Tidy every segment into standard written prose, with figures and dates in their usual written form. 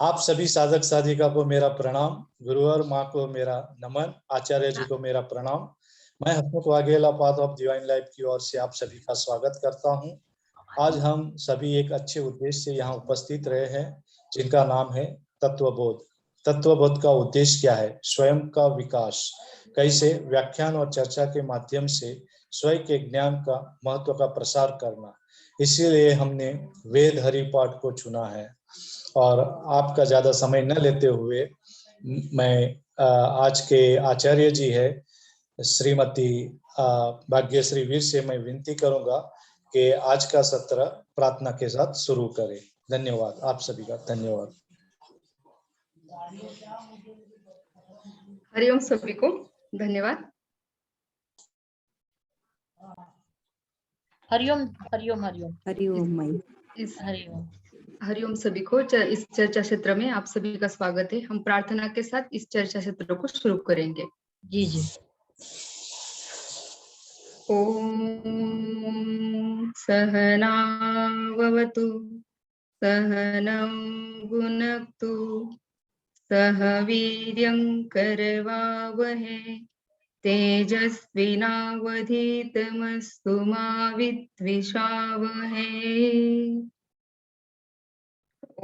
आप सभी साधक साधिका को मेरा प्रणाम, गुरुवर माँ को मेरा नमन, आचार्य जी को मेरा प्रणाम। मैं Hasmukh Vaghela Path of Divine Life की ओर से आप सभी का स्वागत करता हूँ। आज हम सभी एक अच्छे उद्देश्य से यहाँ उपस्थित रहे हैं, जिनका नाम है तत्वबोध। तत्वबोध का उद्देश्य क्या है? स्वयं का विकास, कैसे व्याख्यान और चर्चा के माध्यम से स्वयं के ज्ञान का महत्व का प्रसार करना। इसीलिए हमने वेद हरि पाठ को चुना है। और आपका ज्यादा समय न लेते हुए मैं आज के आचार्य जी है श्रीमती भाग्यश्री वीर से मैं विनती करूंगा कि आज का सत्र प्रार्थना के साथ शुरू करें। धन्यवाद आप सभी का। धन्यवाद। हरिओम सभी को धन्यवाद। हरिओम हरिओम हरिओम हरिओम हरिओम हरिओम सभी को। इस चर्चा क्षेत्र में आप सभी का स्वागत है। हम प्रार्थना के साथ इस चर्चा क्षेत्र को शुरू करेंगे। जी जी। ओम सहनावतु सहनौ भुनक्तु सह वीर्यं करवावहै तेजस्विनावधीतमस्तु मा विद्विषावहै।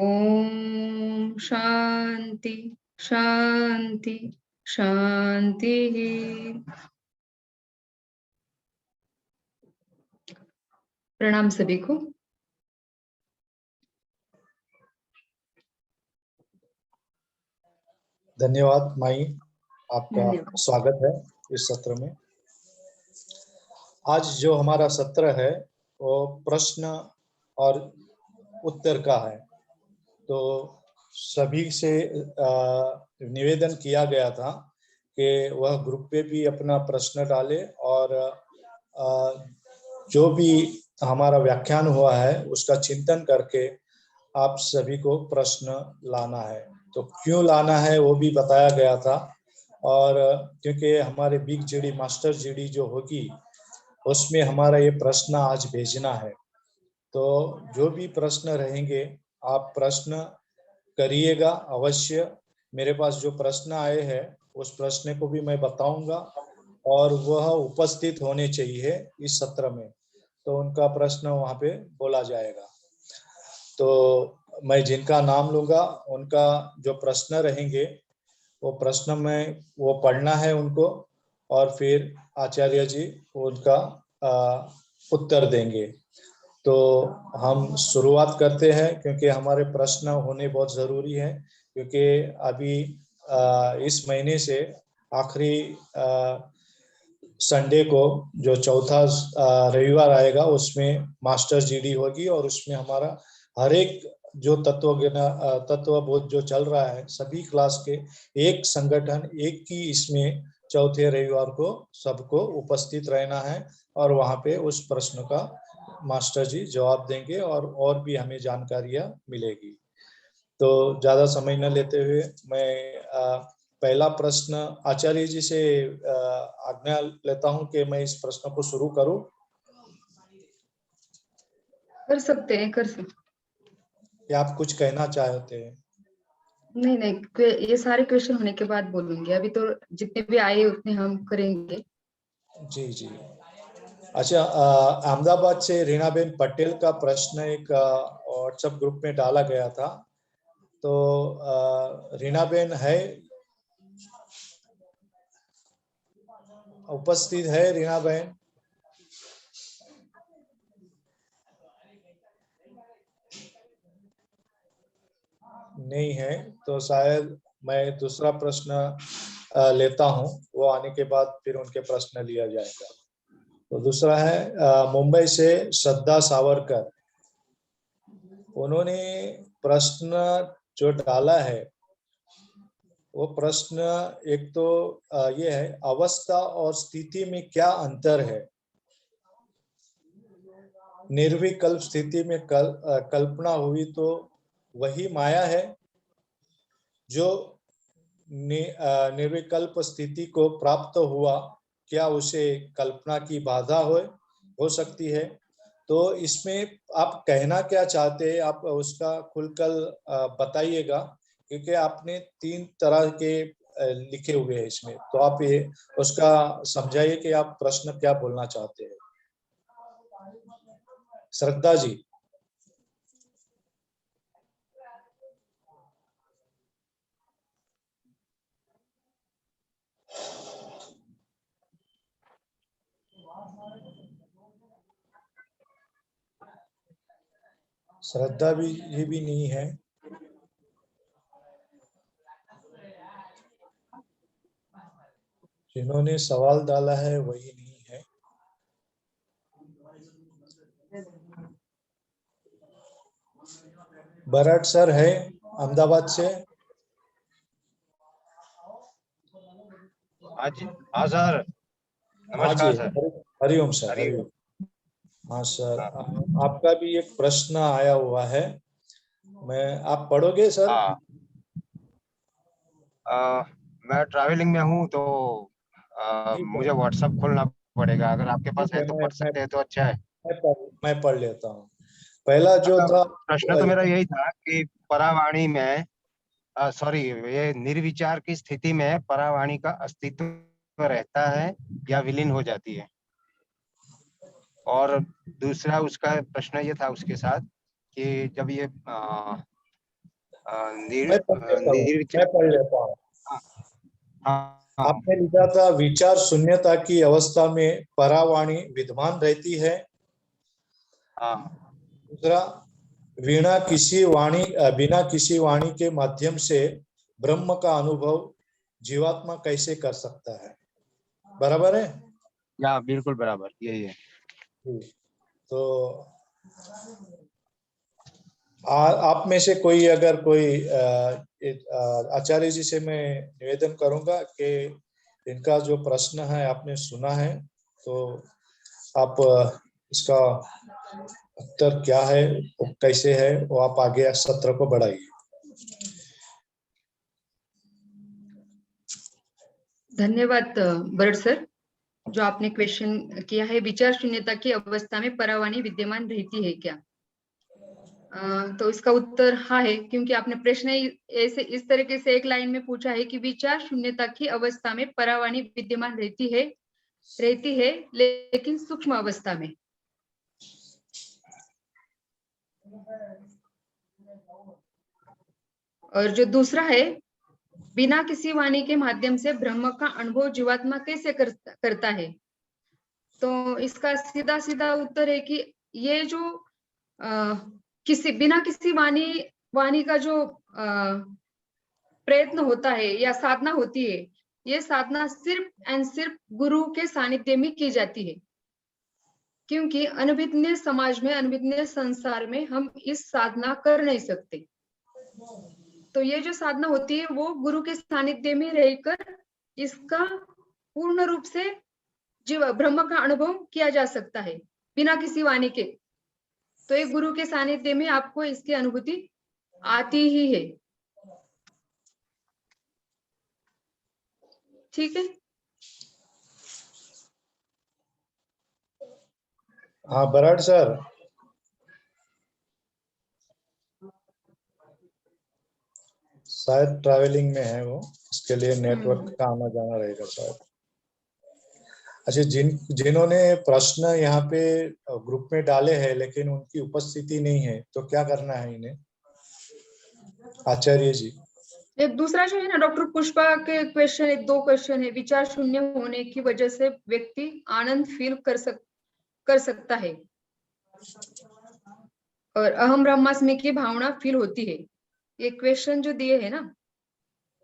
ओम शांति शांति शांति। प्रणाम सभी को। धन्यवाद माई, आपका स्वागत है इस सत्र में। आज जो हमारा सत्र है वो प्रश्न और उत्तर का है। तो सभी से निवेदन किया गया था कि वह ग्रुप पे भी अपना प्रश्न डाले और जो भी हमारा व्याख्यान हुआ है उसका चिंतन करके आप सभी को प्रश्न लाना है। तो क्यों लाना है वो भी बताया गया था। और क्योंकि हमारे बिग जीडी मास्टर जीडी जो होगी उसमें हमारा ये प्रश्न आज भेजना है। तो जो भी प्रश्न रहेंगे आप प्रश्न करिएगा अवश्य। मेरे पास जो प्रश्न आए हैं उस प्रश्न को भी मैं बताऊंगा और वह उपस्थित होने चाहिए इस सत्र में, तो उनका प्रश्न वहां पे बोला जाएगा। तो मैं जिनका नाम लूंगा उनका जो प्रश्न रहेंगे वो प्रश्न में वो पढ़ना है उनको, और फिर आचार्य जी उनका उत्तर देंगे। तो हम शुरुआत करते हैं क्योंकि हमारे प्रश्न होने बहुत ज़रूरी है, क्योंकि अभी इस महीने से आखिरी संडे को जो चौथा रविवार आएगा उसमें मास्टर जीडी होगी और उसमें हमारा हर एक जो तत्वबोध जो चल रहा है सभी क्लास के एक संगठन एक ही इसमें चौथे रविवार को सबको उपस्थित रहना है और वहाँ पे उस प्रश्न का मास्टर जी जवाब देंगे और भी हमें जानकारियां मिलेगी। तो ज्यादा समय न लेते हुए मैं पहला प्रश्न आचार्य जी से आज्ञा लेता हूं कि मैं इस प्रश्न को शुरू करूं। कर सकते हैं, कर सकते। या आप कुछ कहना चाहते हैं? नहीं नहीं, ये सारे क्वेश्चन होने के बाद बोलूंगी। अभी तो जितने भी आए उतने हम करेंगे। जी जी। अच्छा, अहमदाबाद से रीनाबेन पटेल का प्रश्न एक व्हाट्सएप ग्रुप में डाला गया था। तो रीनाबेन है, उपस्थित है रीनाबेन? नहीं है तो शायद मैं दूसरा प्रश्न लेता हूं, वो आने के बाद फिर उनके प्रश्न लिया जाएगा। तो दूसरा है मुंबई से श्रद्धा सावरकर। उन्होंने प्रश्न जो डाला है वो प्रश्न एक तो ये है, अवस्था और स्थिति में क्या अंतर है? निर्विकल्प स्थिति में कल्पना हुई तो वही माया है, जो निर्विकल्प स्थिति को प्राप्त हुआ क्या उसे कल्पना की बाधा हो सकती है? तो इसमें आप कहना क्या चाहते हैं, आप उसका खुलकर बताइएगा क्योंकि आपने 3 तरह के लिखे हुए हैं इसमें, तो आप ये उसका समझाइए कि आप प्रश्न क्या बोलना चाहते हैं। श्रद्धा जी। श्रद्धा भी ये भी नहीं है। जिन्होंने सवाल डाला है वही नहीं है। बराड़ सर है अहमदाबाद से। हाँ जी, हाँ सर, हाँ जी, नमस्कार सर। हरिओम सर, हरिओम। हरिओम। हाँ सर, आपका भी एक प्रश्न आया हुआ है, आप पढ़ोगे सर? हाँ, मैं ट्रैवलिंग में हूँ तो ठीक है, मुझे व्हाट्सएप खोलना पड़ेगा। अगर आपके पास ठीक है है, तो पढ़ सकते हैं तो अच्छा है। मैं पढ़ लेता हूँ। पहला जो था प्रश्न तो मेरा यही था कि परावाणी में सॉरी, ये निर्विचार की स्थिति में परावाणी का अस्तित्व रहता है या विलीन हो जाती है। और दूसरा उसका प्रश्न ये था उसके साथ कि जब ये मैं निर्विचार। पढ़ लेता हूँ। हाँ, हाँ, आपने लिखा था विचार शून्यता की अवस्था में परावाणी विद्यमान रहती है। हाँ, दूसरा, बिना किसी वाणी के माध्यम से ब्रह्म का अनुभव जीवात्मा कैसे कर सकता है? बराबर है? या बिल्कुल बराबर यही है। तो आप में से कोई अगर कोई आचार्य जी से मैं निवेदन करूंगा कि इनका जो प्रश्न है आपने सुना है, तो आप इसका उत्तर क्या है, कैसे है, वो आप आगे सत्र को बढ़ाइए। धन्यवाद बरड़ सर, जो आपने क्वेश्चन किया है, विचार शून्यता की अवस्था में परावाणी विद्यमान रहती है क्या? तो इसका उत्तर हाँ है, क्योंकि आपने प्रश्न ऐसे इस तरीके से एक लाइन में पूछा है कि विचार शून्यता की अवस्था में परावाणी विद्यमान रहती है लेकिन सूक्ष्म अवस्था में। और जो दूसरा है, बिना किसी वाणी के माध्यम से ब्रह्म का अनुभव जीवात्मा कैसे करता है, तो इसका सीधा सीधा उत्तर है कि ये जो बिना किसी वाणी का जो प्रयत्न होता है या साधना होती है, ये साधना सिर्फ एंड सिर्फ गुरु के सानिध्य में की जाती है, क्योंकि अनभिज्ञ समाज में, अनभिज्ञ संसार में हम इस साधना कर नहीं सकते। तो ये जो साधना होती है वो गुरु के सानिध्य में रहकर इसका पूर्ण रूप से जीव ब्रह्म का अनुभव किया जा सकता है बिना किसी वाणी के। तो एक गुरु के सानिध्य में आपको इसकी अनुभूति आती ही है। ठीक है? हाँ बराड़ सर, शायद ट्रैवलिंग में है वो, इसके लिए नेटवर्क का आना जाना रहेगा शायद। अच्छा, जिन्होंने प्रश्न यहाँ पे ग्रुप में डाले हैं लेकिन उनकी उपस्थिति नहीं है, तो क्या करना है इन्हें, आचार्य जी? एक दूसरा जो है ना, डॉक्टर पुष्पा के क्वेश्चन, एक दो क्वेश्चन है। विचार शून्य होने की वजह से व्यक्ति आनंद फील कर सकता है और अहम ब्रह्मास्मि की भावना फील होती है। ये क्वेश्चन जो दिए है ना,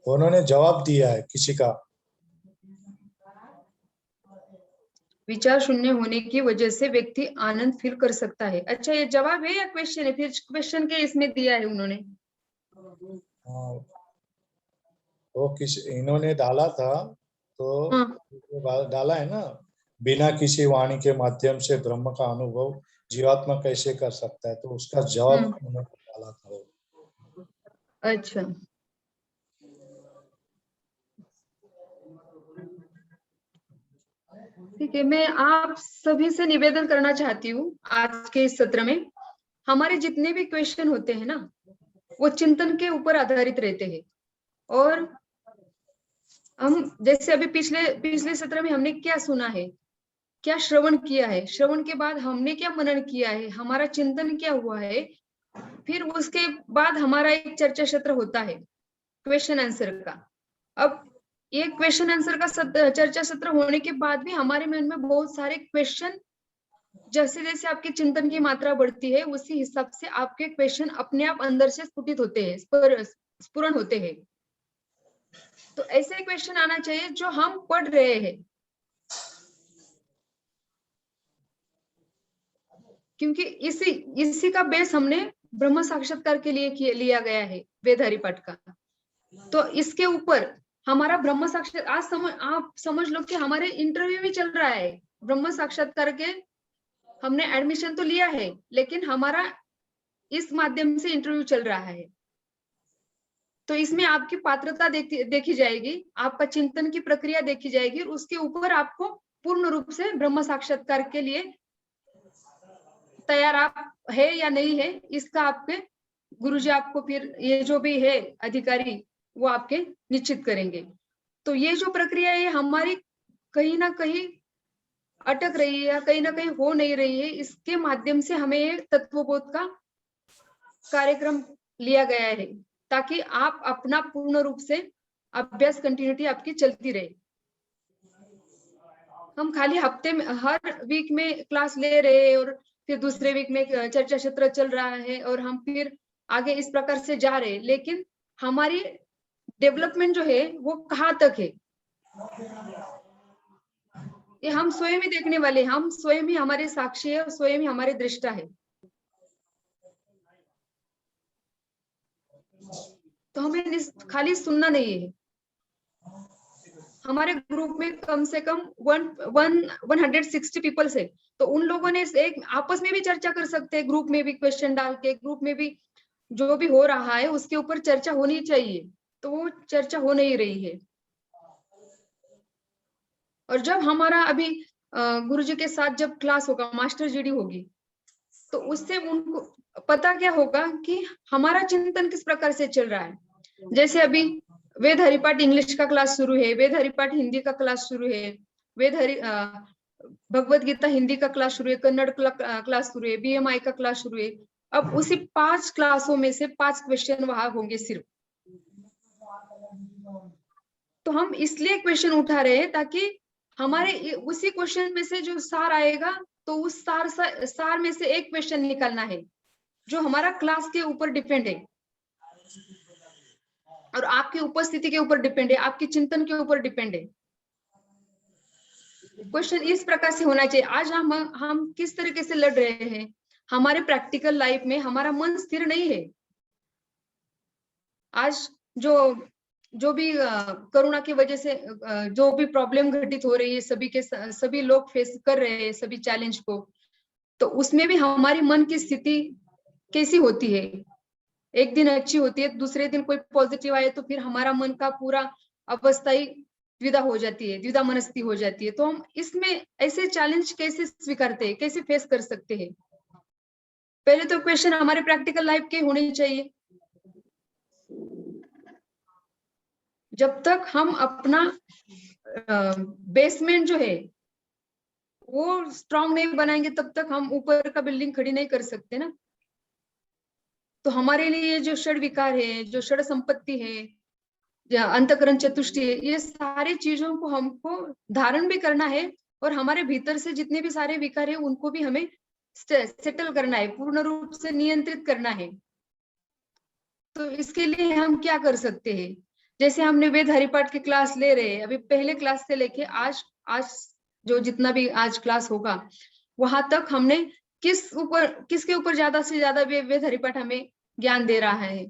उन्होंने जवाब दिया है किसी का। विचार शून्य होने की वजह से व्यक्ति आनंद फील कर सकता है। अच्छा, ये जवाब है या क्वेश्चन है? फिर क्वेश्चन के इसमें दिया है उन्होंने। वो इन्होंने डाला था, तो डाला है ना, बिना किसी वाणी के माध्यम से ब्रह्म का अनुभव जीवात्मा कैसे कर सकता है, तो उसका जवाब उन्होंने डाला था। अच्छा, ठीक है। मैं आप सभी से निवेदन करना चाहती हूँ, आज के इस सत्र में हमारे जितने भी क्वेश्चन होते हैं ना, वो चिंतन के ऊपर आधारित रहते हैं। और हम जैसे अभी पिछले सत्र में हमने क्या सुना है, क्या श्रवण किया है, श्रवण के बाद हमने क्या मनन किया है, हमारा चिंतन क्या हुआ है, फिर उसके बाद हमारा एक चर्चा सत्र होता है क्वेश्चन आंसर का। अब ये क्वेश्चन आंसर का चर्चा सत्र होने के बाद भी हमारे मन में बहुत सारे क्वेश्चन, जैसे जैसे आपके चिंतन की मात्रा बढ़ती है उसी हिसाब से आपके क्वेश्चन अपने आप अंदर से स्फुटित होते हैं, स्फुरण होते हैं। तो ऐसे क्वेश्चन आना चाहिए जो हम पढ़ रहे हैं, क्योंकि इसी का बेस हमने ब्रह्म साक्षात्कार के लिए लिया गया है वेद हरिपाठ का। तो इसके ऊपर हमारा ब्रह्म साक्षात्कार आप समझ लो कि हमारे इंटरव्यू भी चल रहा है ब्रह्म साक्षात्कार के। हमने एडमिशन तो लिया है लेकिन हमारा इस माध्यम से इंटरव्यू चल रहा है। तो इसमें आपकी पात्रता देखी जाएगी, आपका चिंतन की प्रक्रिया देखी जाएगी, और उसके ऊपर आपको पूर्ण रूप से ब्रह्म साक्षात्कार के लिए तैयार आप है या नहीं है, इसका आपके गुरुजी आपको फिर ये जो भी है अधिकारी वो आपके निश्चित करेंगे। तो ये जो प्रक्रिया है हमारी कहीं ना कहीं अटक रही है या कहीं ना कहीं हो नहीं रही है, इसके माध्यम से हमें एक तत्वबोध का कार्यक्रम लिया गया है ताकि आप अपना पूर्ण रूप से अभ्यास कंटिन्यूटी आपकी चलती रहे। हम खाली हफ्ते में हर वीक में क्लास ले रहे हैं और फिर दूसरे वीक में चर्चा सत्र चल रहा है और हम फिर आगे इस प्रकार से जा रहे हैं, लेकिन हमारी डेवलपमेंट जो है वो कहाँ तक है ये हम स्वयं ही देखने वाले, हम स्वयं ही हमारे साक्षी है, स्वयं ही हमारे दृष्टा है। तो हमें खाली सुनना नहीं है। हमारे ग्रुप में कम से कम 160 पीपल्स है, तो उन लोगों ने एक आपस में भी चर्चा कर सकते हैं, ग्रुप में भी क्वेश्चन डाल के, ग्रुप में भी जो भी हो रहा है उसके ऊपर चर्चा होनी चाहिए। तो वो चर्चा हो नहीं रही है। और जब हमारा अभी गुरुजी के साथ जब क्लास होगा, मास्टर जीडी होगी, तो उससे उनको पता क्या होगा कि हमारा चिंतन किस प्रकार से चल रहा है। जैसे अभी वेद हरिपाठ इंग्लिश का क्लास शुरू है, वेद हरिपाठ हिंदी का क्लास शुरू है, भगवत गीता हिंदी का क्लास शुरू है, कन्नड़ क्लास शुरू है, बीएमआई का क्लास शुरू है। अब उसी 5 क्लासों में से 5 क्वेश्चन वहां होंगे सिर्फ। तो हम इसलिए क्वेश्चन उठा रहे हैं ताकि हमारे उसी क्वेश्चन में से जो सार आएगा, तो उस सार में से एक क्वेश्चन निकालना है जो हमारा क्लास के ऊपर डिपेंड है और आपकी उपस्थिति के ऊपर डिपेंड है, आपके चिंतन के ऊपर डिपेंड है। क्वेश्चन इस प्रकार से होना चाहिए। आज हम किस तरीके से लड़ रहे हैं, हमारे प्रैक्टिकल लाइफ में हमारा मन स्थिर नहीं है। आज जो भी कोरोना की वजह से जो भी प्रॉब्लम घटित हो रही है, सभी लोग फेस कर रहे हैं सभी चैलेंज को, तो उसमें भी हमारी मन की स्थिति कैसी होती है। एक दिन अच्छी होती है, दूसरे दिन कोई पॉजिटिव आए तो फिर हमारा मन का पूरा अवस्था ही द्विधा हो जाती है, द्विधा मनस्ती हो जाती है। तो हम इसमें ऐसे चैलेंज कैसे स्वीकारते हैं, कैसे फेस कर सकते हैं। पहले तो क्वेश्चन हमारे प्रैक्टिकल लाइफ के होने चाहिए। जब तक हम अपना बेसमेंट जो है वो स्ट्रांग नहीं बनाएंगे तब तक हम ऊपर का बिल्डिंग खड़ी नहीं कर सकते ना। तो हमारे लिए जो षड विकार है, जो षड संपत्ति है, अंतकरण चतुष्टय है, ये सारी चीजों को हमको धारण भी करना है और हमारे भीतर से जितने भी सारे विकार है उनको भी हमें सेटल करना है, पूर्ण रूप से नियंत्रित करना है। तो इसके लिए हम क्या कर सकते हैं, जैसे हमने वेद हरिपाठ की क्लास ले रहे हैं, अभी पहले क्लास से लेके आज जो जितना भी आज क्लास होगा वहां तक हमने किसके ऊपर ज्यादा से ज्यादा वेद हरिपाठ हमें ज्ञान दे रहा है।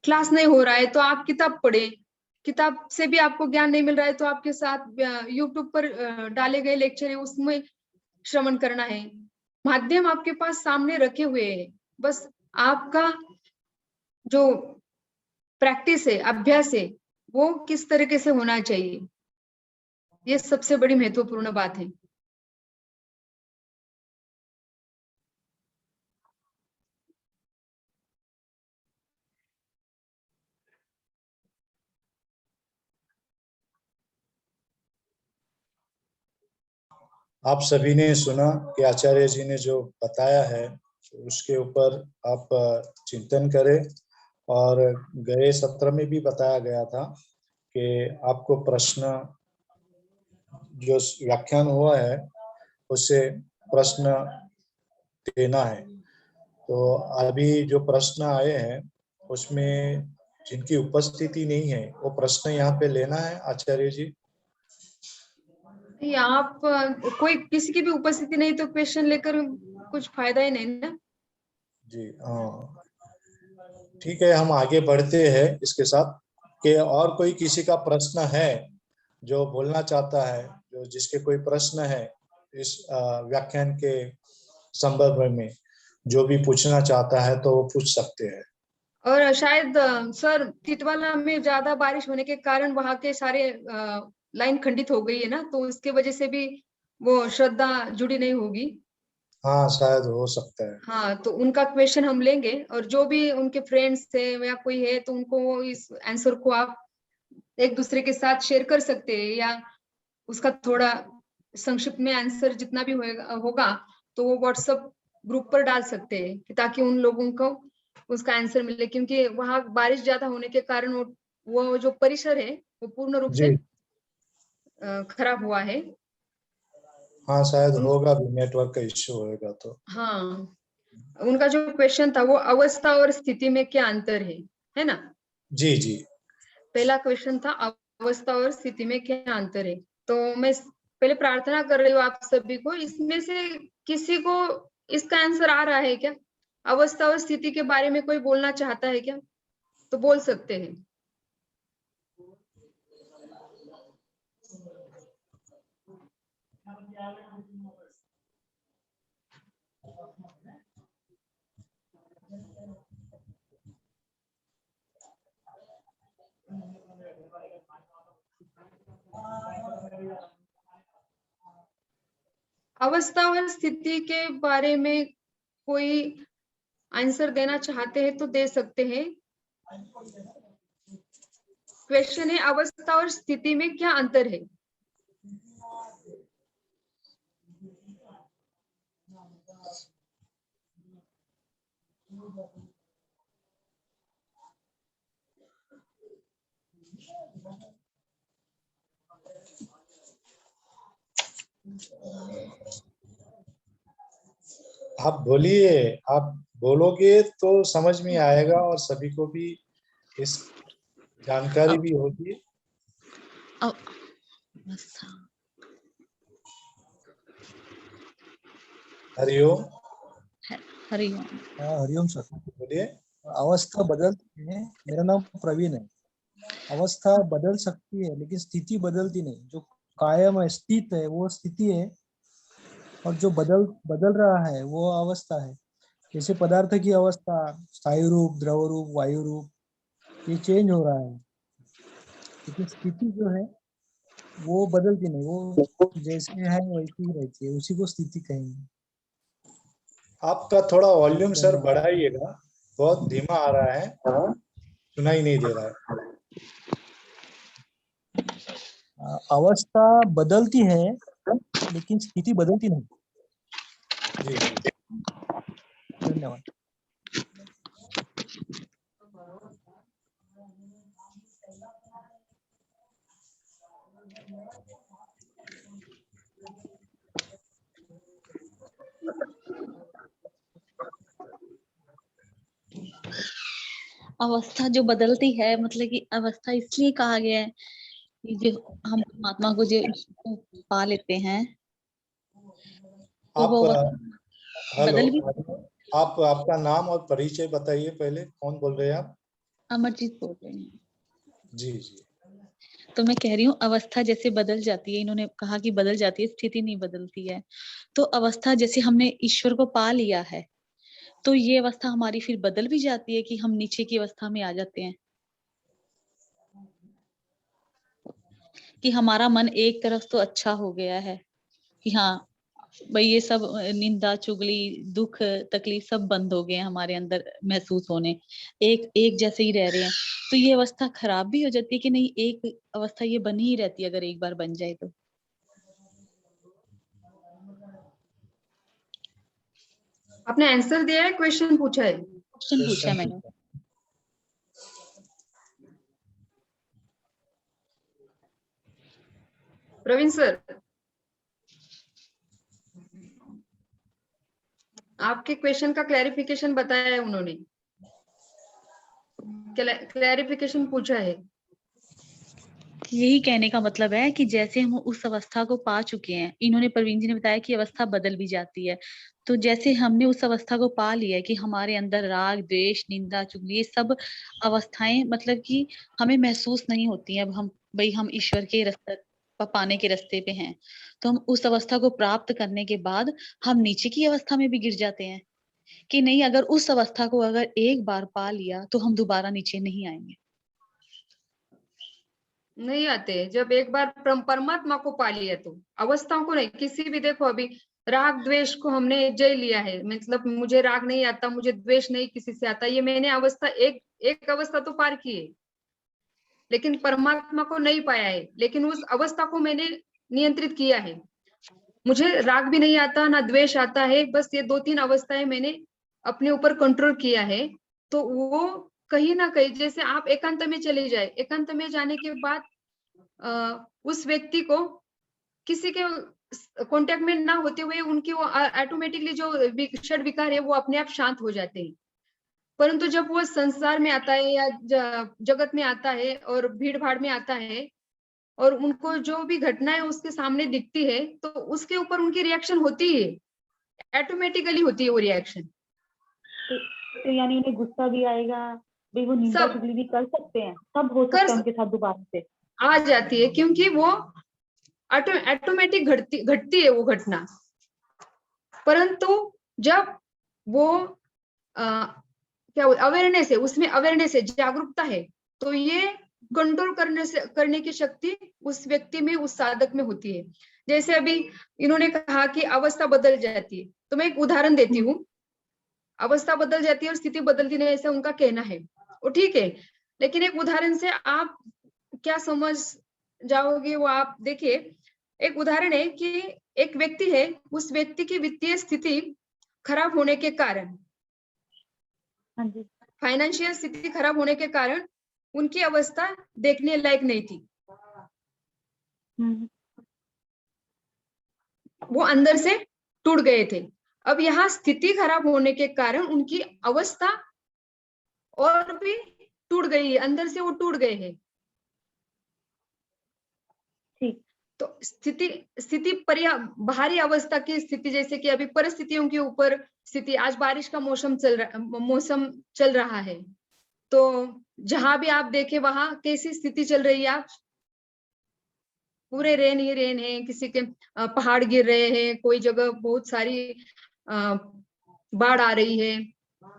क्लास नहीं हो रहा है तो आप किताब पढ़े, किताब से भी आपको ज्ञान नहीं मिल रहा है तो आपके साथ यूट्यूब पर डाले गए लेक्चर है उसमें श्रवण करना है। माध्यम आपके पास सामने रखे हुए हैं, बस आपका जो प्रैक्टिस है, अभ्यास है, वो किस तरीके से होना चाहिए, ये सबसे बड़ी महत्वपूर्ण बात है। आप सभी ने सुना कि आचार्य जी ने जो बताया है उसके ऊपर आप चिंतन करें। और गए सत्र में भी बताया गया था कि आपको प्रश्न जो व्याख्यान हुआ है उससे प्रश्न देना है। तो अभी जो प्रश्न आए हैं उसमें जिनकी उपस्थिति नहीं है वो प्रश्न यहाँ पे लेना है आचार्य जी। आप कोई किसी की भी उपस्थिति नहीं तो क्वेश्चन लेकर कुछ फायदा ही नहीं ना। जी हाँ, ठीक है, हम आगे बढ़ते हैं इसके साथ कि और कोई किसी का प्रश्न है जो बोलना चाहता है, जो जिसके कोई प्रश्न है इस व्याख्यान के संदर्भ में जो भी पूछना चाहता है तो वो पूछ सकते हैं। और शायद सर टिटवाला में ज्यादा बारिश होने के कारण वहां के सारे लाइन खंडित हो गई है ना, तो उसके वजह से भी वो श्रद्धा जुड़ी नहीं होगी। हाँ शायद हो सकता है। हाँ, तो उनका क्वेश्चन हम लेंगे और जो भी उनके फ्रेंड्स है या कोई है तो उनको इस आंसर को आप एक दूसरे के साथ शेयर कर सकते हैं, या उसका थोड़ा संक्षिप्त में आंसर जितना भी होगा तो वो व्हाट्सएप ग्रुप पर डाल सकते हैं कि ताकि उन लोगों को उसका आंसर मिले, क्योंकि वहां बारिश ज्यादा होने के कारण वो जो परिसर है वो पूर्ण रूप से जी खराब हुआ है। हाँ शायद होगा भी, नेटवर्क का इश्यू होएगा तो। हाँ, उनका जो क्वेश्चन था वो अवस्था और स्थिति में क्या अंतर है ना। जी जी पहला क्वेश्चन था अवस्था और स्थिति में क्या अंतर है। तो मैं पहले प्रार्थना कर रही हूँ आप सभी को, इसमें से किसी को इसका आंसर आ रहा है क्या? अवस्था और स्थिति के बारे में कोई बोलना चाहता है क्या? तो बोल सकते हैं। अवस्था और स्थिति के बारे में कोई आंसर देना चाहते हैं तो दे सकते हैं। क्वेश्चन है अवस्था और स्थिति में क्या अंतर है। आप बोलिए, आप बोलोगे तो समझ में आएगा और सभी को भी इस जानकारी भी होगी। अवस्था हरिओम। हरिओम। हाँ हरिओम सर। बोलिए। अवस्था बदलती है। मेरा नाम प्रवीण है। अवस्था बदल सकती है लेकिन स्थिति बदलती नहीं। जो कायम है, स्थित है, वो स्थिति है, और जो बदल बदल रहा है वो अवस्था है। जैसे पदार्थ की अवस्था स्थायी रूप, द्रव रूप, वायु रूप, ये चेंज हो रहा है, लेकिन स्थिति जो है वो बदलती नहीं। वो जैसे है वैसी ही रहती है, उसी को स्थिति कहेंगे। आपका थोड़ा वॉल्यूम सर धन्यवाद। बढ़ाइएगा, बहुत धीमा आ रहा है, सुनाई नहीं दे रहा है। अवस्था बदलती है लेकिन स्थिति बदलती नहीं। जी जी धन्यवाद। अवस्था जो बदलती है, मतलब कि अवस्था इसलिए कहा गया है कि जो हम परमात्मा को जो पा लेते हैं तो आप वो अवस्था हेलो, बदल भी। आप आपका नाम और परिचय बताइए पहले, कौन बोल रहे हैं आप? अमरजीत बोल रहे हैं। जी जी तो मैं कह रही हूँ अवस्था जैसे बदल जाती है, इन्होंने कहा कि बदल जाती है, स्थिति नहीं बदलती है। तो अवस्था जैसे हमने ईश्वर को पा लिया है तो ये अवस्था हमारी फिर बदल भी जाती है कि हम नीचे की अवस्था में आ जाते हैं, कि हमारा मन एक तरफ तो अच्छा हो गया है कि हाँ भाई ये सब निंदा चुगली दुख तकलीफ सब बंद हो गए हैं हमारे अंदर महसूस होने, एक एक जैसे ही रह रहे हैं। तो ये अवस्था खराब भी हो जाती है कि नहीं, एक अवस्था ये बनी ही रहती है अगर एक बार बन जाए तो। आपने आंसर दिया है, क्वेश्चन पूछा है? क्वेश्चन पूछा है मैंने। प्रवीण सर, आपके क्वेश्चन का क्लैरिफिकेशन बताया है उन्होंने, क्लैरिफिकेशन पूछा है। यही कहने का मतलब है कि जैसे हम उस अवस्था को पा चुके हैं, इन्होंने प्रवीण जी ने बताया कि अवस्था बदल भी जाती है, तो जैसे हमने उस अवस्था को पा लिया है कि हमारे अंदर राग, द्वेष, निंदा, चुगली, ये सब अवस्थाएं मतलब कि हमें महसूस नहीं होती हैं। अब हम ईश्वर के रास्ते पाने के रास्ते पे हैं, तो हम उस अवस्था को प्राप्त करने के बाद हम नीचे की अवस्था में भी गिर जाते हैं कि नहीं, अगर उस अवस्था को अगर एक बार पा लिया तो हम दोबारा नीचे नहीं आएंगे। नहीं आते। जब एक बार परमात्मा को पा लिया तो अवस्थाओं को नहीं, किसी भी, देखो अभी राग द्वेष को हमने जय लिया है, मतलब मुझे राग नहीं आता, मुझे द्वेष नहीं किसी से आता, ये मैंने अवस्था एक अवस्था तो पार की है, लेकिन परमात्मा को नहीं पाया है। लेकिन उस अवस्था को मैंने नियंत्रित किया है। मुझे राग भी नहीं आता, ना द्वेष आता है, बस ये 2-3 अवस्थाएं मैंने अपने ऊपर कंट्रोल किया है। तो वो कहीं ना कहीं, जैसे आप एकांत में चले जाए, एकांत में जाने के बाद उस व्यक्ति को किसी के कांटेक्ट में ना होते हुए उनकी वो ऑटोमेटिकली जो षड विकार है वो अपने आप शांत हो जाते हैं। परंतु जब वो संसार में आता है या जगत में आता है और भीड़ भाड़ में आता है और उनको जो भी घटनाएं उसके सामने दिखती है, तो उसके ऊपर उनकी रिएक्शन होती है, ऑटोमेटिकली होती है वो रिएक्शन। तो यानी उन्हें गुस्सा भी आएगा, भाई वो निंदा सब चुगली भी कर सकते हैं, सब हो सकता है उनके साथ दोबारा से। आ जाती है, क्योंकि वो ऑटोमेटिक घटती है वो घटना। परंतु जब वो क्या अवेयरनेस है, उसमें अवेयरनेस है, जागरूकता है, तो ये कंट्रोल करने की शक्ति उस व्यक्ति में, उस साधक में होती है। जैसे अभी इन्होंने कहा कि अवस्था बदल जाती है, तो मैं एक उदाहरण देती हूँ। अवस्था बदल जाती है और स्थिति बदलती नहीं, ऐसा उनका कहना है, वो ठीक है, लेकिन एक उदाहरण से आप क्या समझ जाओगे वो आप देखिए। एक उदाहरण है कि एक व्यक्ति है, उस व्यक्ति की वित्तीय स्थिति खराब होने के कारण, हाँ जी। फाइनेंशियल स्थिति खराब होने के कारण उनकी अवस्था देखने लायक नहीं थी। वो अंदर से टूट गए थे। अब यहाँ स्थिति खराब होने के कारण उनकी अवस्था और भी टूट गई है, अंदर से वो टूट गए हैं। ठीक। तो स्थिति बाहरी अवस्था की स्थिति, जैसे कि अभी परिस्थितियों के ऊपर स्थिति, आज बारिश का मौसम चल रहा है, तो जहां भी आप देखें वहां कैसी स्थिति चल रही है, आप पूरे रेन ही रेन है, किसी के पहाड़ गिर रहे हैं, कोई जगह बहुत सारी बाढ़ आ रही है।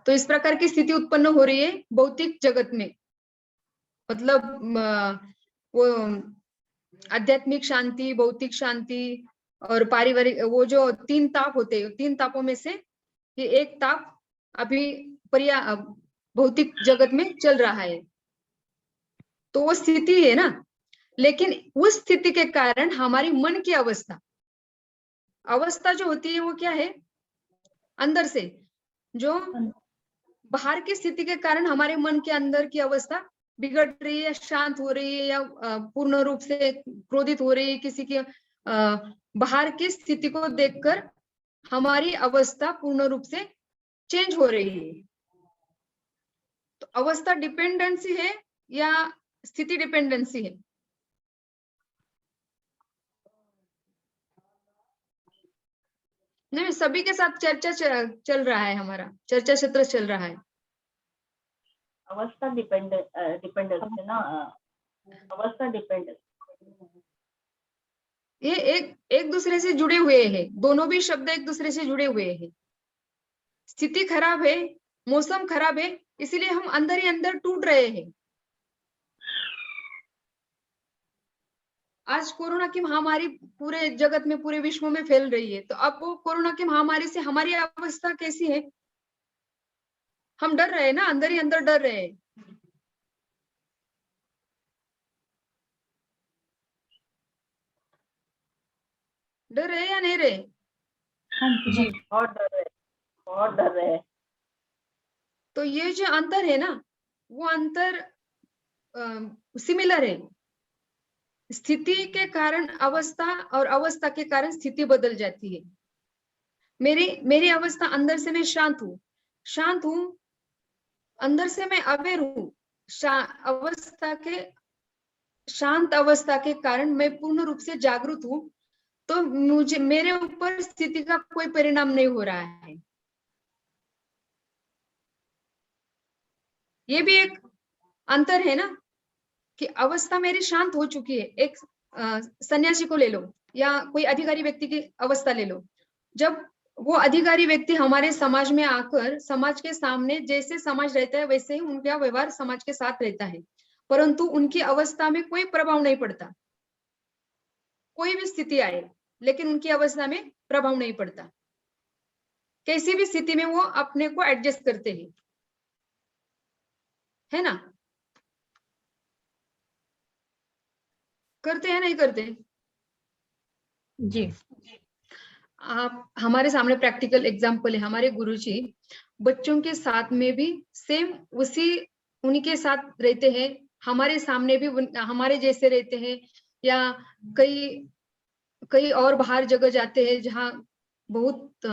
तो इस प्रकार की स्थिति उत्पन्न हो रही है भौतिक जगत में, मतलब वो आध्यात्मिक शांति, भौतिक शांति और पारिवारिक, वो जो 3 ताप होते हैं, 3 तापों में से ये एक ताप अभी भौतिक जगत में चल रहा है, तो वो स्थिति है ना। लेकिन उस स्थिति के कारण हमारी मन की अवस्था जो होती है वो क्या है, अंदर से जो बाहर की स्थिति के कारण हमारे मन के अंदर की अवस्था बिगड़ रही है, शांत हो रही है, या पूर्ण रूप से क्रोधित हो रही है, किसी की बाहर की स्थिति को देखकर हमारी अवस्था पूर्ण रूप से चेंज हो रही है। तो अवस्था डिपेंडेंसी है या स्थिति डिपेंडेंसी है? नहीं, सभी के साथ चर्चा चल रहा है, हमारा चर्चा क्षेत्र चल रहा है। अवस्था डिपेंडेंस ना, अवस्था डिपेंडेंस, ये एक दूसरे से जुड़े हुए हैं, दोनों भी शब्द एक दूसरे से जुड़े हुए हैं। स्थिति खराब है, मौसम खराब है, इसीलिए हम अंदर ही अंदर टूट रहे हैं। आज कोरोना की महामारी पूरे जगत में, पूरे विश्व में फैल रही है, तो अब वो कोरोना की महामारी से हमारी अवस्था कैसी है? हम डर रहे हैं ना, अंदर ही अंदर डर रहे हैं। डर रहे या नहीं रहे? हाँ जी, और डर रहे। बहुत डर रहे हैं। तो ये जो अंतर है ना, वो अंतर सिमिलर है। स्थिति के कारण अवस्था और अवस्था के कारण स्थिति बदल जाती है। मेरी अवस्था अंदर से मैं शांत हूँ, अंदर से मैं अवेयर हूँ। शांत अवस्था के कारण मैं पूर्ण रूप से जागरूक हूँ, तो मेरे ऊपर स्थिति का कोई परिणाम नहीं हो रहा है। ये भी एक अंतर है ना, कि अवस्था मेरी शांत हो चुकी है। एक सन्यासी को ले लो या कोई अधिकारी व्यक्ति की अवस्था ले लो। जब वो अधिकारी व्यक्ति हमारे समाज में आकर समाज के सामने जैसे समाज रहता है वैसे ही उनका व्यवहार समाज के साथ रहता है, परंतु उनकी अवस्था में कोई प्रभाव नहीं पड़ता। कोई भी स्थिति आए लेकिन उनकी अवस्था में प्रभाव नहीं पड़ता। कैसी भी स्थिति में वो अपने को एडजस्ट करते हैं, है ना? करते हैं नहीं करते? जी। आप हमारे सामने प्रैक्टिकल एग्जाम्पल है। हमारे गुरुजी बच्चों के साथ में भी सेम उन्हीं साथ रहते हैं, हमारे सामने भी हमारे जैसे रहते हैं, या कई और बाहर जगह जाते हैं जहाँ बहुत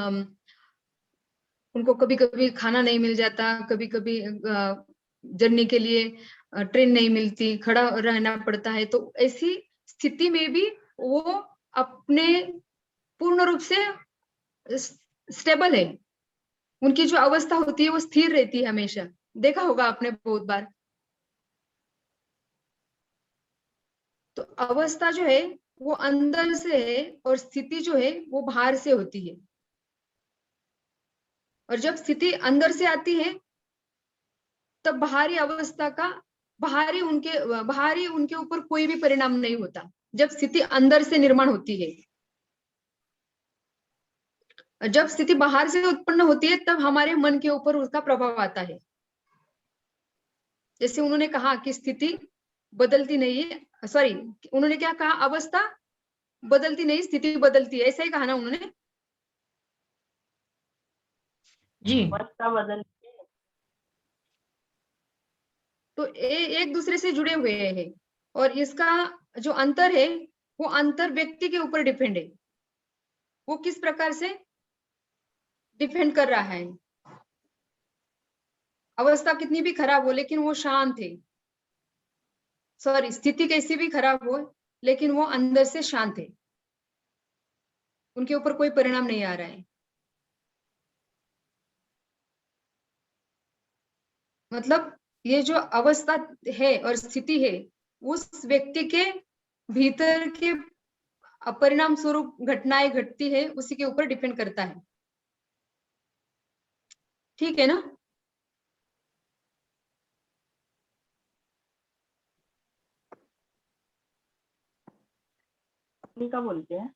उनको कभी कभी खाना नहीं मिल जाता, कभी कभी जर्नी के लिए ट्रेन नहीं मिलती, खड़ा रहना पड़ता है। तो ऐसी स्थिति में भी वो अपने पूर्ण रूप से स्टेबल है। उनकी जो अवस्था होती है वो स्थिर रहती है हमेशा। देखा होगा आपने बहुत बार। तो अवस्था जो है वो अंदर से है और स्थिति जो है वो बाहर से होती है। और जब स्थिति अंदर से आती है तब बाहरी अवस्था का बाहरी उनके ऊपर कोई भी परिणाम नहीं होता। जब स्थिति अंदर से निर्माण होती है, जब स्थिति बाहर से उत्पन्न होती है तब हमारे मन के ऊपर उसका प्रभाव आता है। जैसे उन्होंने कहा कि स्थिति बदलती नहीं है, सॉरी उन्होंने क्या कहा, अवस्था बदलती नहीं स्थिति बदलती है, ऐसा ही कहा ना उन्होंने? जी। अवस्था बदलती है तो एक दूसरे से जुड़े हुए हैं, और इसका जो अंतर है वो अंतर व्यक्ति के ऊपर डिपेंड है। वो किस प्रकार से डिपेंड कर रहा है। अवस्था कितनी भी खराब हो लेकिन वो शांत है, सॉरी स्थिति कैसी भी खराब हो लेकिन वो अंदर से शांत है, उनके ऊपर कोई परिणाम नहीं आ रहा है। मतलब ये जो अवस्था है और स्थिति है उस व्यक्ति के भीतर के परिणाम स्वरूप घटनाएं घटती है, उसी के ऊपर डिपेंड करता है। ठीक है ना? का बोलते हैं।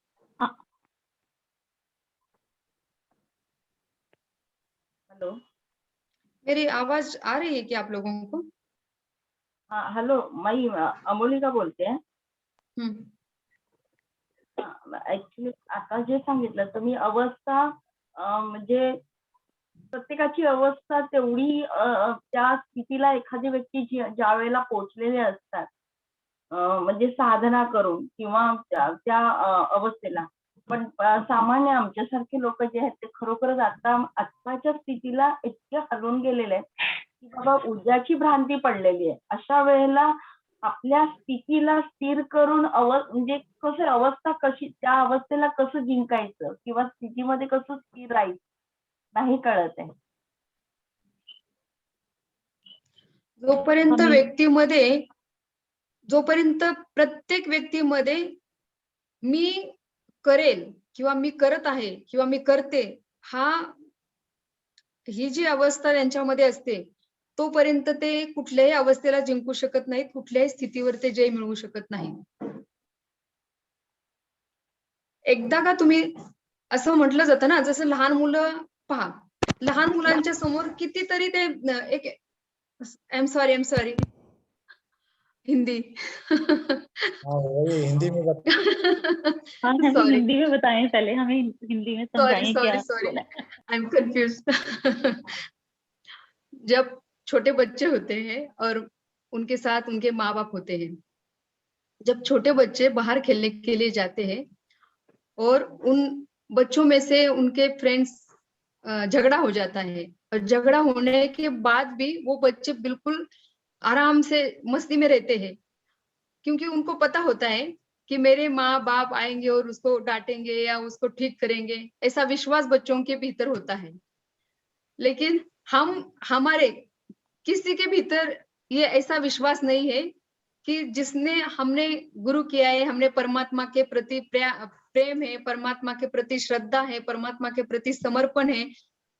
हेलो, मेरी आवाज आ रही है क्या आप लोगों को? हाँ हेलो, मैं अमोलिका बोलते हैं. ऍक्च्युली आता जे सांगितलं तर मी अवस्था म्हणजे प्रत्येकाची अवस्था तेवढी त्या स्थितीला एखादी व्यक्ती ज्या वेळेला पोहोचलेले असतात म्हणजे साधना करून किंवा त्या अवस्थेला, पण सामान्य आमच्यासारखे लोक जे आहेत ते खरोखरच आत्ताच्या स्थितीला इतके हरवून गेलेले आहेत की बाबा उद्याची भ्रांती पडलेली आहे. अशा वेळेला आपल्या स्थितीला स्थिर करून म्हणजे कसं अवस्था कशी, त्या अवस्थेला कसं जिंकायचं किंवा स्थितीमध्ये कसं स्थिर राहायचं नाही कळत आहे. जोपर्यंत प्रत्येक व्यक्तीमध्ये मी करेल किंवा मी करत आहे किंवा मी करते ही जी अवस्था त्यांच्यामध्ये असते तोपर्यंत ते कुठल्याही अवस्थेला जिंकू शकत नाहीत, कुठल्याही स्थितीवर ते जय मिळवू शकत नाही. एकदा का तुम्ही असं म्हटलं जातं ना, जसं लहान मुलं पहा, लहान मुलांच्या समोर कितीतरी ते एक आय एम सॉरी हिंदी। हाँ वही हिंदी में हाँ हमें सॉरी हिंदी में बताएं, पहले हमें हिंदी में सॉरी समझाएं सॉरी क्या सॉरी बोला। I am confuse. जब छोटे बच्चे होते हैं और उनके साथ उनके माँ बाप होते हैं, जब छोटे बच्चे बाहर खेलने के लिए जाते हैं और उन बच्चों में से उनके फ्रेंड्स झगड़ा हो जाता है, और झगड़ा होने के बाद भी वो बच्चे बिल्कुल आराम से मस्ती में रहते हैं, क्योंकि उनको पता होता है कि मेरे माँ बाप आएंगे और उसको डांटेंगे या उसको ठीक करेंगे, ऐसा विश्वास बच्चों के भीतर होता है। लेकिन हमारे किसी के भीतर ये ऐसा विश्वास नहीं है कि जिसने हमने गुरु किया है, हमने परमात्मा के प्रति प्रेम है, परमात्मा के प्रति श्रद्धा है, परमात्मा के प्रति समर्पण है,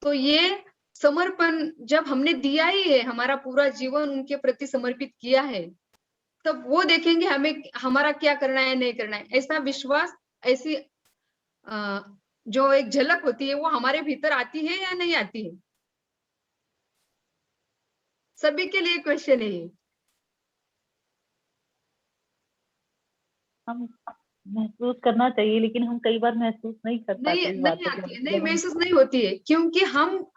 तो ये समर्पण जब हमने दिया ही है, हमारा पूरा जीवन उनके प्रति समर्पित किया है, तब वो देखेंगे हमें हमारा क्या करना है नहीं करना है। ऐसा विश्वास, ऐसी जो एक झलक होती है वो हमारे भीतर आती है या नहीं आती है? सभी के लिए क्वेश्चन है ये। हम महसूस करना चाहिए, लेकिन हम कई बार महसूस नहीं कर पाते इस नहीं बातों आती है, को। नहीं महसूस नहीं होती है, क्योंकि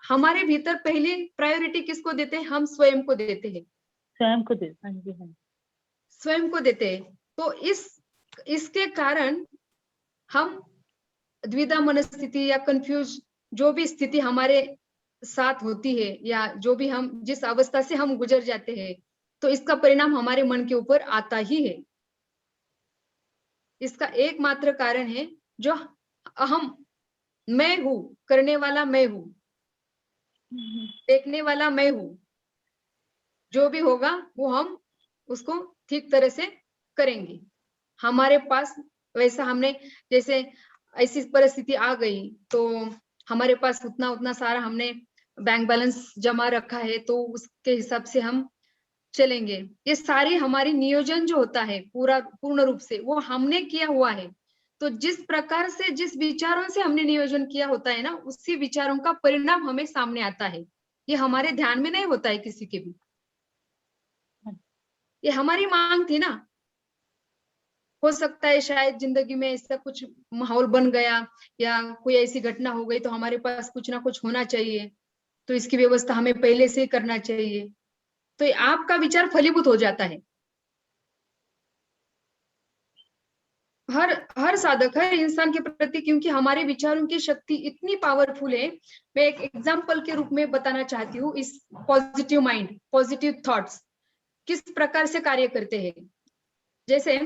हमारे भीतर पहली प्रायोरिटी किसको देते हैं? हम स्वयं को देते हैं, स्वयं को दे। हाँ जी हाँ। स्वयं को देते हैं। तो इसके कारण हम द्विधा मनस्थिति या कंफ्यूज जो भी स्थिति हमारे साथ होती है, या जो भी हम जिस अवस्था से हम गुजर जाते हैं, तो इसका परिणाम हमारे मन के ऊपर आता ही है। इसका एकमात्र कारण है जो अहम, मैं हूं, करने वाला मैं हूं, देखने वाला मैं हूं, जो भी होगा वो हम उसको ठीक तरह से करेंगे। हमारे पास वैसा, हमने जैसे ऐसी परिस्थिति आ गई तो हमारे पास उतना सारा हमने बैंक बैलेंस जमा रखा है, तो उसके हिसाब से हम चलेंगे। ये सारी हमारी नियोजन जो होता है पूर्ण रूप से वो हमने किया हुआ है। तो जिस प्रकार से, जिस विचारों से हमने नियोजन किया होता है ना, उसी विचारों का परिणाम हमें सामने आता है। ये हमारे ध्यान में नहीं होता है किसी के भी। ये हमारी मांग थी ना। हो सकता है शायद जिंदगी में ऐसा कुछ माहौल बन गया या कोई ऐसी घटना हो गई, तो हमारे पास कुछ ना कुछ होना चाहिए, तो इसकी व्यवस्था हमें पहले से ही करना चाहिए। तो ये आपका विचार फलीभूत हो जाता है। हर साधक, हर इंसान के प्रति, क्योंकि हमारे विचारों की शक्ति इतनी पावरफुल है। मैं एक एग्जांपल के रूप में बताना चाहती हूँ, इस पॉजिटिव माइंड, पॉजिटिव थॉट्स किस प्रकार से कार्य करते हैं। जैसे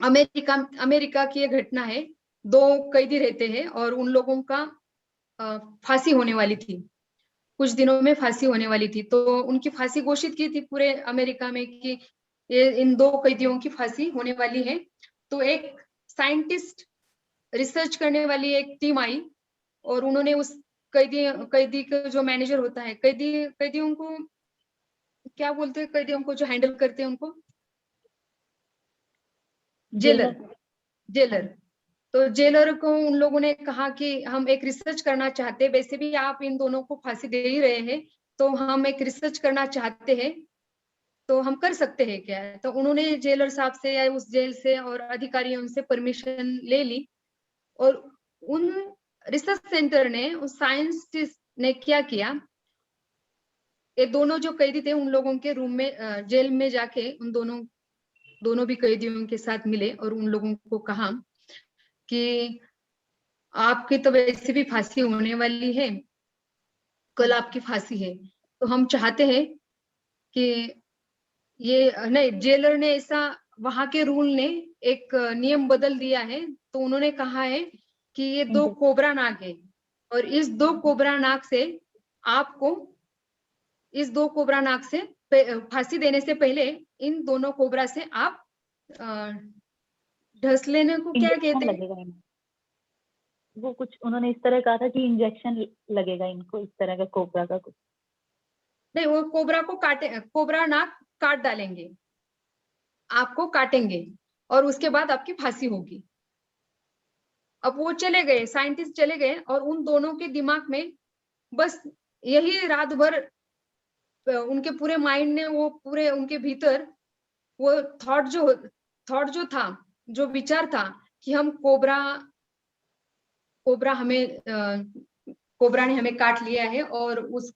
अमेरिका की एक घटना है। 2 कैदी रहते हैं और उन लोगों का फांसी होने वाली थी, कुछ दिनों में फांसी होने वाली थी। तो उनकी फांसी घोषित की थी पूरे अमेरिका में कि ये इन 2 कैदियों की फांसी होने वाली है। तो एक साइंटिस्ट, रिसर्च करने वाली एक टीम आई और उन्होंने उस कैदी का जो मैनेजर होता है, कैदियों को क्या बोलते हैं, कैदियों को जो हैंडल करते हैं उनको जेलर। तो जेलर को उन लोगों ने कहा कि हम एक रिसर्च करना चाहते हैं, वैसे भी आप इन दोनों को फांसी दे ही रहे हैं, तो हम एक रिसर्च करना चाहते हैं, तो हम कर सकते हैं क्या? तो उन्होंने जेलर साहब से या उस जेल से और अधिकारियों से परमिशन ले ली, और उन रिसर्च सेंटर ने, उस साइंटिस्ट ने क्या किया, ये दोनों जो कैदी थे उन लोगों के रूम में, जेल में जाके उन दोनों भी कैदियों के साथ मिले और उन लोगों को कहा कि आपकी तो वैसे भी फांसी होने वाली है, कल आपकी फांसी है, तो हम चाहते हैं कि ये नहीं, जेलर ने ऐसा, वहां के रूल ने एक नियम बदल दिया है। तो उन्होंने कहा है कि ये 2 कोबरा नाग है, और इस 2 कोबरा नाग से आपको, इस 2 कोबरा नाग से फांसी देने से पहले इन दोनों कोबरा से आप ढस लेने को क्या कहते हैं, लगेगा इनको। वो कुछ उन्होंने इस तरह कहा था कि इंजेक्शन लगेगा इनको, इस तरह का कोबरा का कुछ। नहीं, वो कोबरा को कोबरा नाग काट डालेंगे, आपको काटेंगे, और उसके बाद आपकी फांसी होगी। अब वो चले गए, साइंटिस्ट चले गए, और उन दोनों के दिमाग में बस यही रात भर, उनके पूरे माइंड ने, वो पूरे उनके भीतर वो थॉट जो था, जो विचार था कि हम कोबरा ने हमें काट लिया है और उस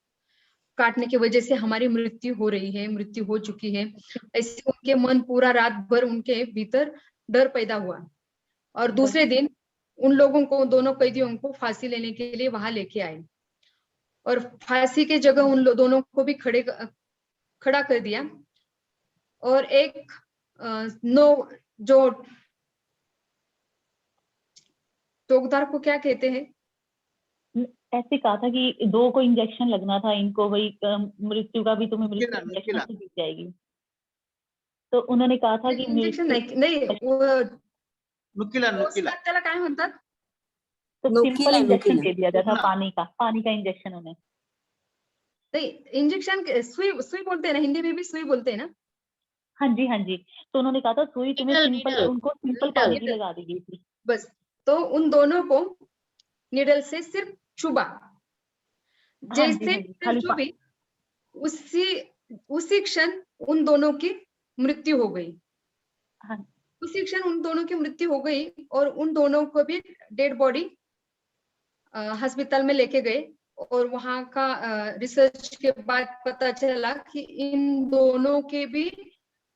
काटने की वजह से हमारी मृत्यु हो रही है, मृत्यु हो चुकी है, ऐसे उनके मन पूरा रात भर उनके भीतर डर पैदा हुआ। और दूसरे दिन उन लोगों को, दोनों कैदियों को फांसी लेने के लिए वहां लेके आए और फांसी के जगह उन दोनों को भी खड़ा कर दिया। और एक जो चौकीदार को क्या कहते हैं, ऐसे कहा था कि 2 को इंजेक्शन लगना था इनको, वही मृत्यु का भी तुम्हें मृत्यु नुकीला इंजेक्शन नुकीला से दी जाएगी। तो उन्होंने कहा था कि इंजेक्शन मृत्यु नहीं, वो नुकीला नुकीला त्याला काय म्हणतात, तो सिंपल नुकीला इंजेक्शन नुकीला दे दिया जाता था, नुकीला पानी का इंजेक्शन उन्हें। नहीं इंजेक्शन सुई बोलते हैं ना, हिंदी में भी सुई बोलते हैं ना। हाँ जी, हाँ जी। तो उन्होंने कहा था सुई तुम्हें नीडल सिंपल, नीडल उनको सिंपल नीडल पानी की लगा दी गई थी। बस, तो उन दोनों को निडल से सिर्फ चुबा, हाँ जी, जैसे हाँ जी, खाली चुबी उसी क्षण उन दोनों की मृत्यु हो गई। हाँ उसी क्षण उन दोनों की मृत्यु हो गई और उन दोनों को भी डेड बॉडी अस्पताल में लेके गए और वहां का रिसर्च के बाद पता चला कि इन दोनों के भी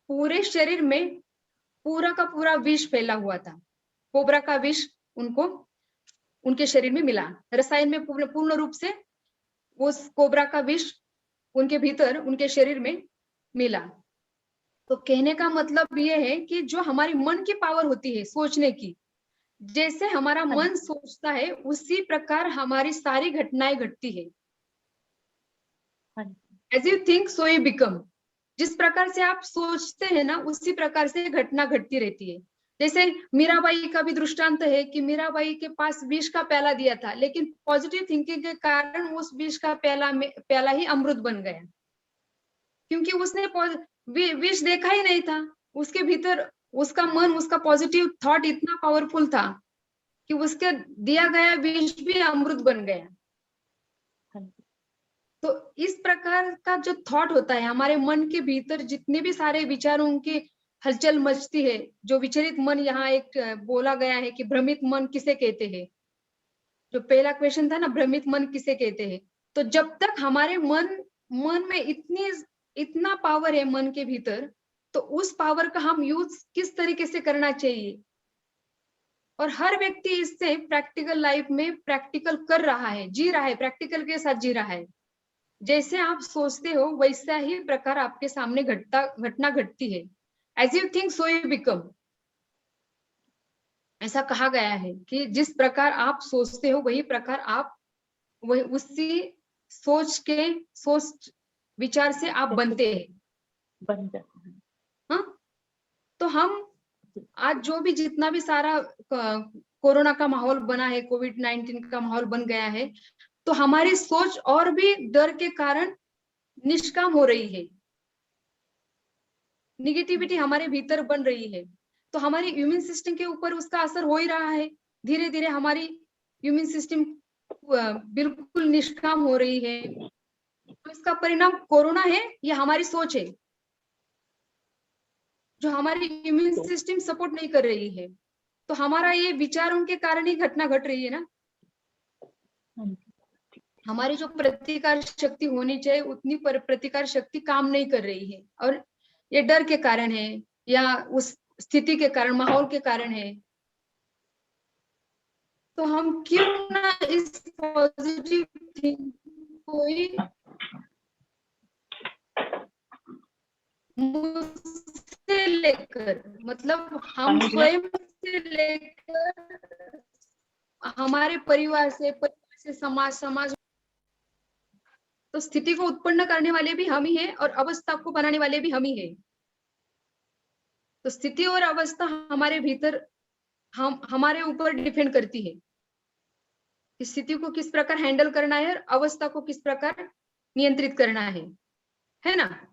पूरे शरीर में पूरा का पूरा विष फैला हुआ था। कोबरा का विष उनको उनके शरीर में मिला, रसायन में पूर्ण रूप से उस कोबरा का विष उनके भीतर, उनके शरीर में मिला। तो कहने का मतलब ये है कि जो हमारी मन की पावर होती है सोचने की, जैसे हमारा हाँ मन सोचता है उसी प्रकार हमारी सारी घटनाएं घटती है। हाँ as you think so you become. जिस प्रकार से आप सोचते हैं ना, उसी प्रकार से घटना घटती रहती है। जैसे मीराबाई का भी दृष्टांत है कि मीराबाई के पास विष का प्याला दिया था, लेकिन पॉजिटिव थिंकिंग के कारण उस विष का प्याला ही अमृत बन गया, क्योंकि उसने विष देखा ही नहीं था। उसके भीतर उसका मन, उसका पॉजिटिव थॉट इतना पावरफुल था कि उसके दिया गया विष भी अमृत बन गया। हाँ तो इस प्रकार का जो थॉट होता है हमारे मन के भीतर, जितने भी सारे विचारों की हलचल मचती है, जो विचलित मन, यहाँ एक बोला गया है कि भ्रमित मन किसे कहते हैं। जो पहला क्वेश्चन था ना, भ्रमित मन किसे कहते हैं। तो जब तक हमारे मन में इतना पावर है मन के भीतर, तो उस पावर का हम यूज किस तरीके से करना चाहिए। और हर व्यक्ति इससे प्रैक्टिकल लाइफ में प्रैक्टिकल कर रहा है, जी रहा है, प्रैक्टिकल के साथ जी रहा है। जैसे आप सोचते हो वैसा ही प्रकार आपके सामने घटना घटती है। As you think so you become. ऐसा कहा गया है कि जिस प्रकार आप सोचते हो वही प्रकार आप, वही उसी सोच विचार से आप बनते हैं। बन जाता है। हाँ, तो हम आज जो भी जितना भी सारा कोरोना का माहौल बना है, कोविड-19 का माहौल बन गया है, तो हमारी सोच और भी डर के कारण निष्काम हो रही है। निगेटिविटी हमारे भीतर बन रही है, तो हमारी इम्यून सिस्टम के ऊपर उसका असर हो ही रहा है। धीरे धीरे हमारी इम्यून सिस्टम बिल्कुल निष्काम हो रही है। तो इसका परिणाम कोरोना है या हमारी सोच है, जो हमारी इम्यून सिस्टम सपोर्ट नहीं कर रही है। तो हमारा ये विचारों के कारण ही घटना घट रही है ना। हमारी जो प्रतिकार शक्ति होनी चाहिए उतनी प्रतिकार शक्ति काम नहीं कर रही है, और ये डर के कारण है या उस स्थिति के कारण, माहौल के कारण है। तो हम क्यों ना इस पॉजिटिव थिंकिंग को ही मुझसे लेकर, मतलब हम स्वयं से लेकर हमारे परिवार से समाज, तो स्थिति को उत्पन्न करने वाले भी हम ही हैं और अवस्था को बनाने वाले भी हम ही हैं। तो स्थिति और अवस्था हमारे भीतर हमारे ऊपर डिपेंड करती है कि स्थिति को किस प्रकार हैंडल करना है और अवस्था को किस प्रकार नियंत्रित करना है ना।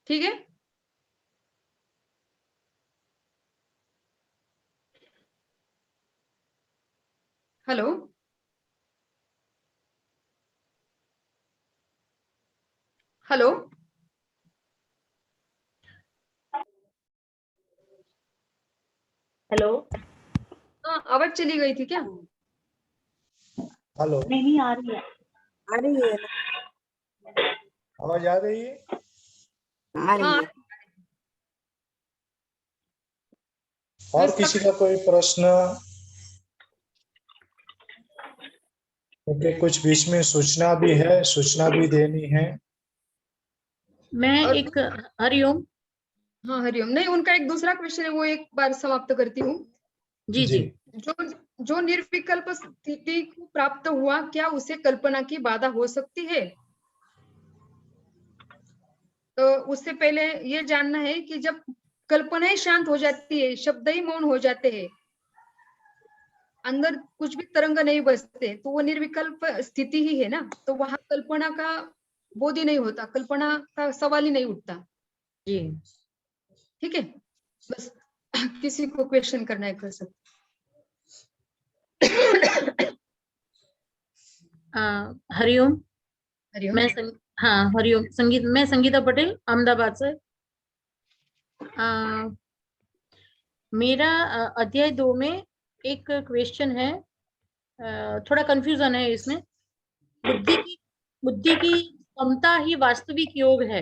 ठीक है। हेलो। Hello, hello. हाँ आवाज चली गई थी क्या? हेलो, नहीं आ रही है। आ रही है ना? आवाज आ रही है? आ रही हाँ, है। और इसका- किसी का कोई प्रश्न? क्योंकि कुछ बीच में सूचना भी है, सूचना भी देनी है। मैं और एक हरिओम। हाँ हरिओम, नहीं उनका एक दूसरा क्वेश्चन है, वो एक बार समाप्त करती हूँ। जी जी। जो जो निर्विकल्प स्थिति को प्राप्त हुआ, क्या उसे कल्पना की बाधा हो सकती है? तो उससे पहले ये जानना है कि जब कल्पना ही शांत हो जाती है, शब्द ही मौन हो जाते हैं, अंदर कुछ भी तरंग नहीं बसते, तो वो निर्विकल्प स्थिति ही है ना। तो वहां कल्पना का बोध ही नहीं होता, कल्पना का सवाल ही नहीं उठता। जी ठीक है, बस किसी को क्वेश्चन करना है कर सकते। हरिओम। हरिओम। हाँ हरिओम। मैं संगीता पटेल अहमदाबाद से। मेरा अध्याय 2 में एक क्वेश्चन है, थोड़ा कंफ्यूजन है इसमें। बुद्धि की क्षमता ही वास्तविक योग है।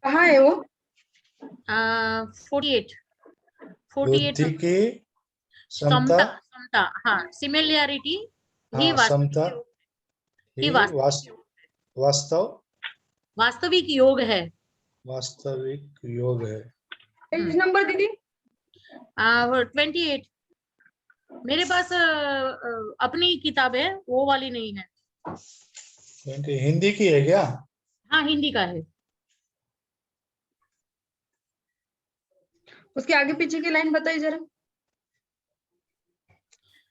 कहाँ है वो? 48 बुद्धि की क्षमता। क्षमता, क्षमता, हाँ, सिमिलैरिटी ही हाँ, वास्तविक क्षमता योग ही ही वास्तविक योग है। वास्तविक योग है। पेज नंबर दीदी? 28। मेरे पास अपनी किताब है, वो वाली नहीं है। क्योंकि हिंदी की है क्या? हाँ हिंदी का है। उसके आगे पीछे की लाइन बताइए जरा,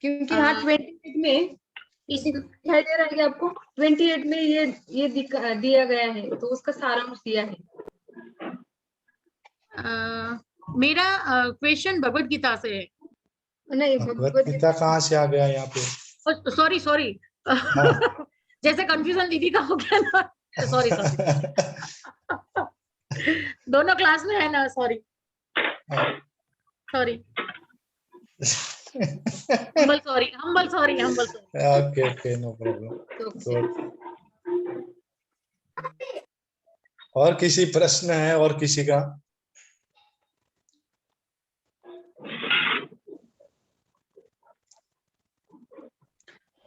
क्योंकि हाँ 28 में दिखाई दे रहा है कि आपको 28 में ये दिया गया है, तो उसका सारांश दिया है। मेरा क्वेश्चन भगवत गीता से है। नहीं, भगवत गीता कहाँ से आ गया यहाँ पे? सॉरी हाँ। जैसे कंफ्यूजन दीदी का हो गया ना, सॉरी दोनों क्लास में है ना, sorry humble sorry. Okay, no problem. और किसी प्रश्न है और किसी का?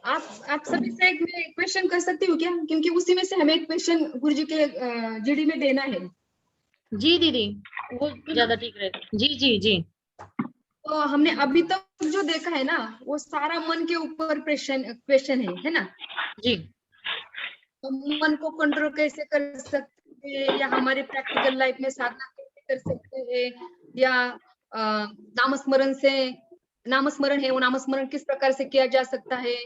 आप सभी से एक मैं क्वेश्चन कर सकती हूँ क्या? क्योंकि उसी में से हमें एक क्वेश्चन गुरुजी के जीडी में देना है। जी दीदी, वो ज्यादा ठीक रहेगा। जी। तो हमने अभी तक जो देखा है ना, वो सारा मन के ऊपर क्वेश्चन है ना? जी। तो मन को कंट्रोल कैसे कर सकते हैं, या हमारे प्रैक्टिकल लाइफ में साधना कैसे कर सकते हैं, या नामस्मरण है, वो नामस्मरण किस प्रकार से किया जा सकता है,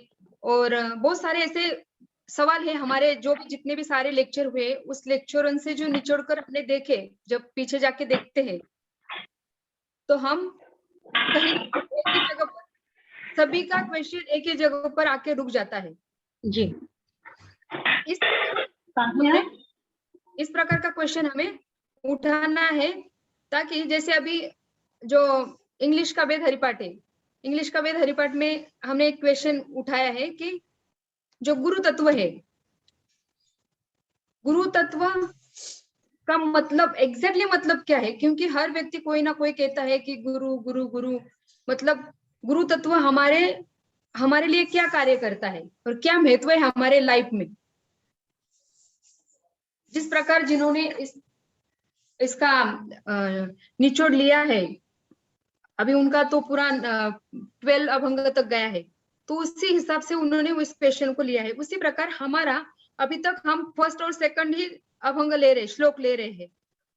और बहुत सारे ऐसे सवाल है हमारे। जो भी जितने भी सारे लेक्चर हुए, उस लेक्चरों से जो निचोड़ कर हमने देखे, जब पीछे जाके देखते हैं, तो हम कहीं एक ही जगह पर, सभी का क्वेश्चन एक ही जगह पर आके रुक जाता है। जी। इस प्रकार का क्वेश्चन हमें उठाना है, ताकि जैसे अभी जो इंग्लिश का वेद हरिपाठ है, इंग्लिश का वेद हरिपाठ में हमने एक क्वेश्चन उठाया है कि जो गुरु तत्व है, गुरु तत्व का मतलब एग्जैक्टली मतलब क्या है? क्योंकि हर व्यक्ति कोई ना कोई कहता है कि गुरु गुरु गुरु, मतलब गुरु तत्व हमारे लिए क्या कार्य करता है और क्या महत्व है हमारे लाइफ में। जिस प्रकार जिन्होंने इसका निचोड़ लिया है, अभी उनका तो पूरा 12 अभंग तक गया है, तो उसी हिसाब से उन्होंने उस क्वेश्चन को लिया है। उसी प्रकार हमारा अभी तक हम फर्स्ट और सेकंड ही अभंग ले रहे, श्लोक ले रहे हैं।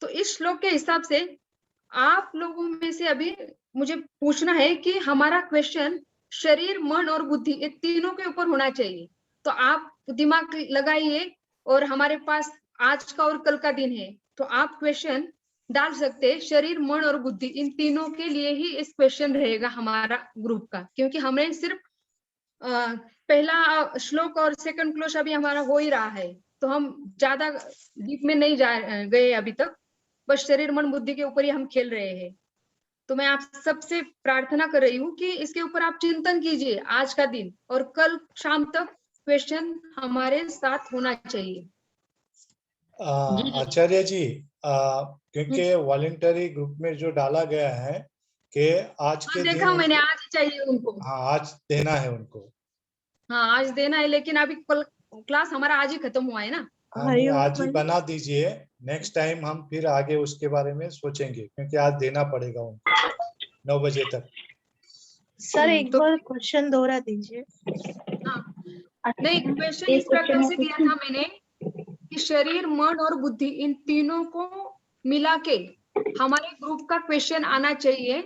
तो इस श्लोक के हिसाब से आप लोगों में से अभी मुझे पूछना है कि हमारा क्वेश्चन शरीर, मन और बुद्धि, ये तीनों के ऊपर होना चाहिए। तो आप दिमाग लगाइए, और हमारे पास आज का और कल का दिन है, तो आप क्वेश्चन डाल सकते हैं। शरीर, मन और बुद्धि, इन तीनों के लिए ही इस क्वेश्चन रहेगा हमारा ग्रुप का, क्योंकि हमें सिर्फ पहला श्लोक और सेकंड क्लोश अभी हमारा हो ही रहा है, तो हम ज्यादा डीप में नहीं गए अभी तक, बस शरीर मन बुद्धि के ऊपर ही हम खेल रहे हैं। तो मैं आप सबसे प्रार्थना कर रही हूँ कि इसके ऊपर आप चिंतन कीजिए आज का दिन, और कल शाम तक क्वेश्चन हमारे साथ होना चाहिए। आचार्य जी, क्योंकि वॉलंटरी ग्रुप में जो डाला गया है कि आज के दिन देखा मैंने, आज ही चाहिए उनको। हाँ, आज देना है उनको। हाँ, आज देना है, लेकिन अभी कल क्लास हमारा आज ही खत्म हुआ है ना। नहीं, आज ही बना दीजिए, नेक्स्ट टाइम हम फिर आगे उसके बारे में सोचेंगे, क्योंकि आज देना पड़ेगा उनको 9 बजे तक। सर एक बार क्वेश्चन दोहरा दीजिए। नहीं, क्वेश्चन इस प्रकार से दिया था मैंने कि शरीर, मन और बुद्धि, इन तीनों को मिला के हमारे ग्रुप का क्वेश्चन आना चाहिए।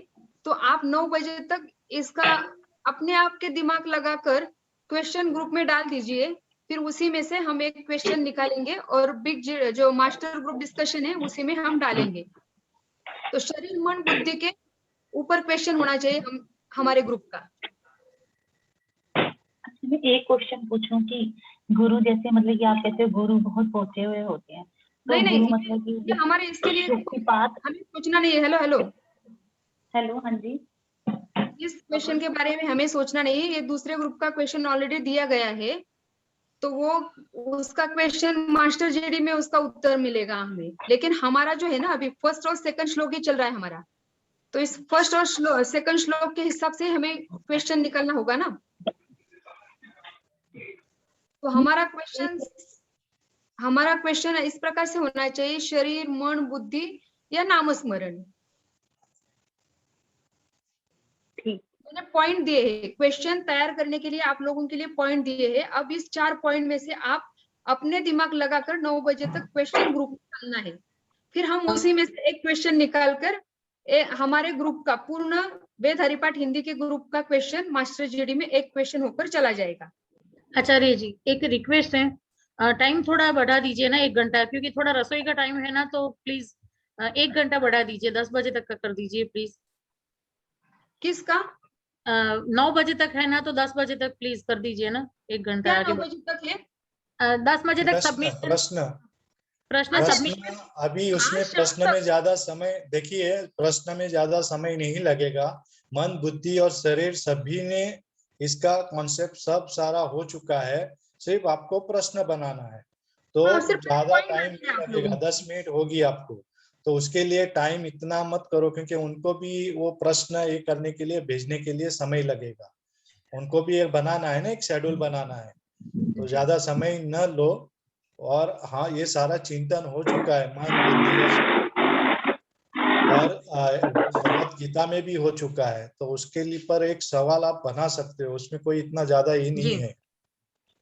तो आप 9 बजे तक इसका अपने आप के दिमाग लगाकर क्वेश्चन ग्रुप में डाल दीजिए, फिर उसी में से हम एक क्वेश्चन निकालेंगे और बिग जो मास्टर ग्रुप डिस्कशन है उसी में हम डालेंगे। तो शरीर, मन, बुद्धि के ऊपर क्वेश्चन होना चाहिए हमारे ग्रुप का। मैं एक क्वेश्चन पूछूं कि गुरु जैसे, मतलब कि आप कहते हो गुरु बहुत पहुंचे हुए होते हैं, तो नहीं, गुरु मतलब कि ये हमारे इसके लिए बात हमें सोचना नहीं है। हेलो, हाँ जी, इस क्वेश्चन के बारे में हमें सोचना नहीं है, ये दूसरे ग्रुप का क्वेश्चन ऑलरेडी दिया गया है, तो वो उसका क्वेश्चन मास्टर जेडी में उसका उत्तर मिलेगा हमें। लेकिन हमारा जो है ना, अभी फर्स्ट और सेकंड श्लोक ही चल रहा है हमारा, तो इस फर्स्ट और सेकंड श्लोक के हिसाब से हमें क्वेश्चन निकालना होगा ना। तो हमारा क्वेश्चन इस प्रकार से होना चाहिए, शरीर, मन, बुद्धि या नामस्मरण। मैंने पॉइंट दिए हैं, क्वेश्चन तैयार करने के लिए आप लोगों के लिए पॉइंट दिए हैं। अब इस 4 पॉइंट में से आप अपने दिमाग लगाकर 9 बजे तक क्वेश्चन ग्रुप में डालना है, फिर हम उसी में से एक क्वेश्चन निकाल कर हमारे ग्रुप का पूर्ण वेद हरिपाठ हिंदी के ग्रुप का क्वेश्चन मास्टर जीडी में एक क्वेश्चन होकर चला जाएगा। आचार्य जी, एक रिक्वेस्ट है, टाइम थोड़ा बढ़ा दीजिए ना, 1 घंटा, क्योंकि थोड़ा रसोई का टाइम है ना, तो प्लीज 1 घंटा बढ़ा दीजिए, 10 बजे तक का कर दीजिए प्लीज। किसका? 9 बजे तक है ना, तो 10 बजे तक प्लीज कर दीजिए ना, 1 घंटा आगे। 9 बजे तक है? 10 बजे तक सबमिट प्रश्न सबमिट। अभी उसमें प्रश्न में ज्यादा समय, देखिए प्रश्न में ज्यादा समय नहीं लगेगा। मन, बुद्धि और शरीर सभी ने इसका कॉन्सेप्ट सब सारा हो चुका है, सिर्फ आपको प्रश्न बनाना है। तो ज्यादा टाइम नहीं लगेगा, 10 मिनट होगी आपको। तो उसके लिए टाइम इतना मत करो, क्योंकि उनको भी वो प्रश्न ये करने के लिए, भेजने के लिए समय लगेगा। उनको भी एक बनाना है ना, एक शेड्यूल बनाना है, तो ज्यादा समय न लो। और हाँ, ये सारा चिंतन हो चुका है, मन, बुद्धि और भगवत गीता में भी हो चुका है। तो उसके लिए पर एक सवाल आप बना सकते हो, उसमें कोई इतना ज्यादा ये नहीं है,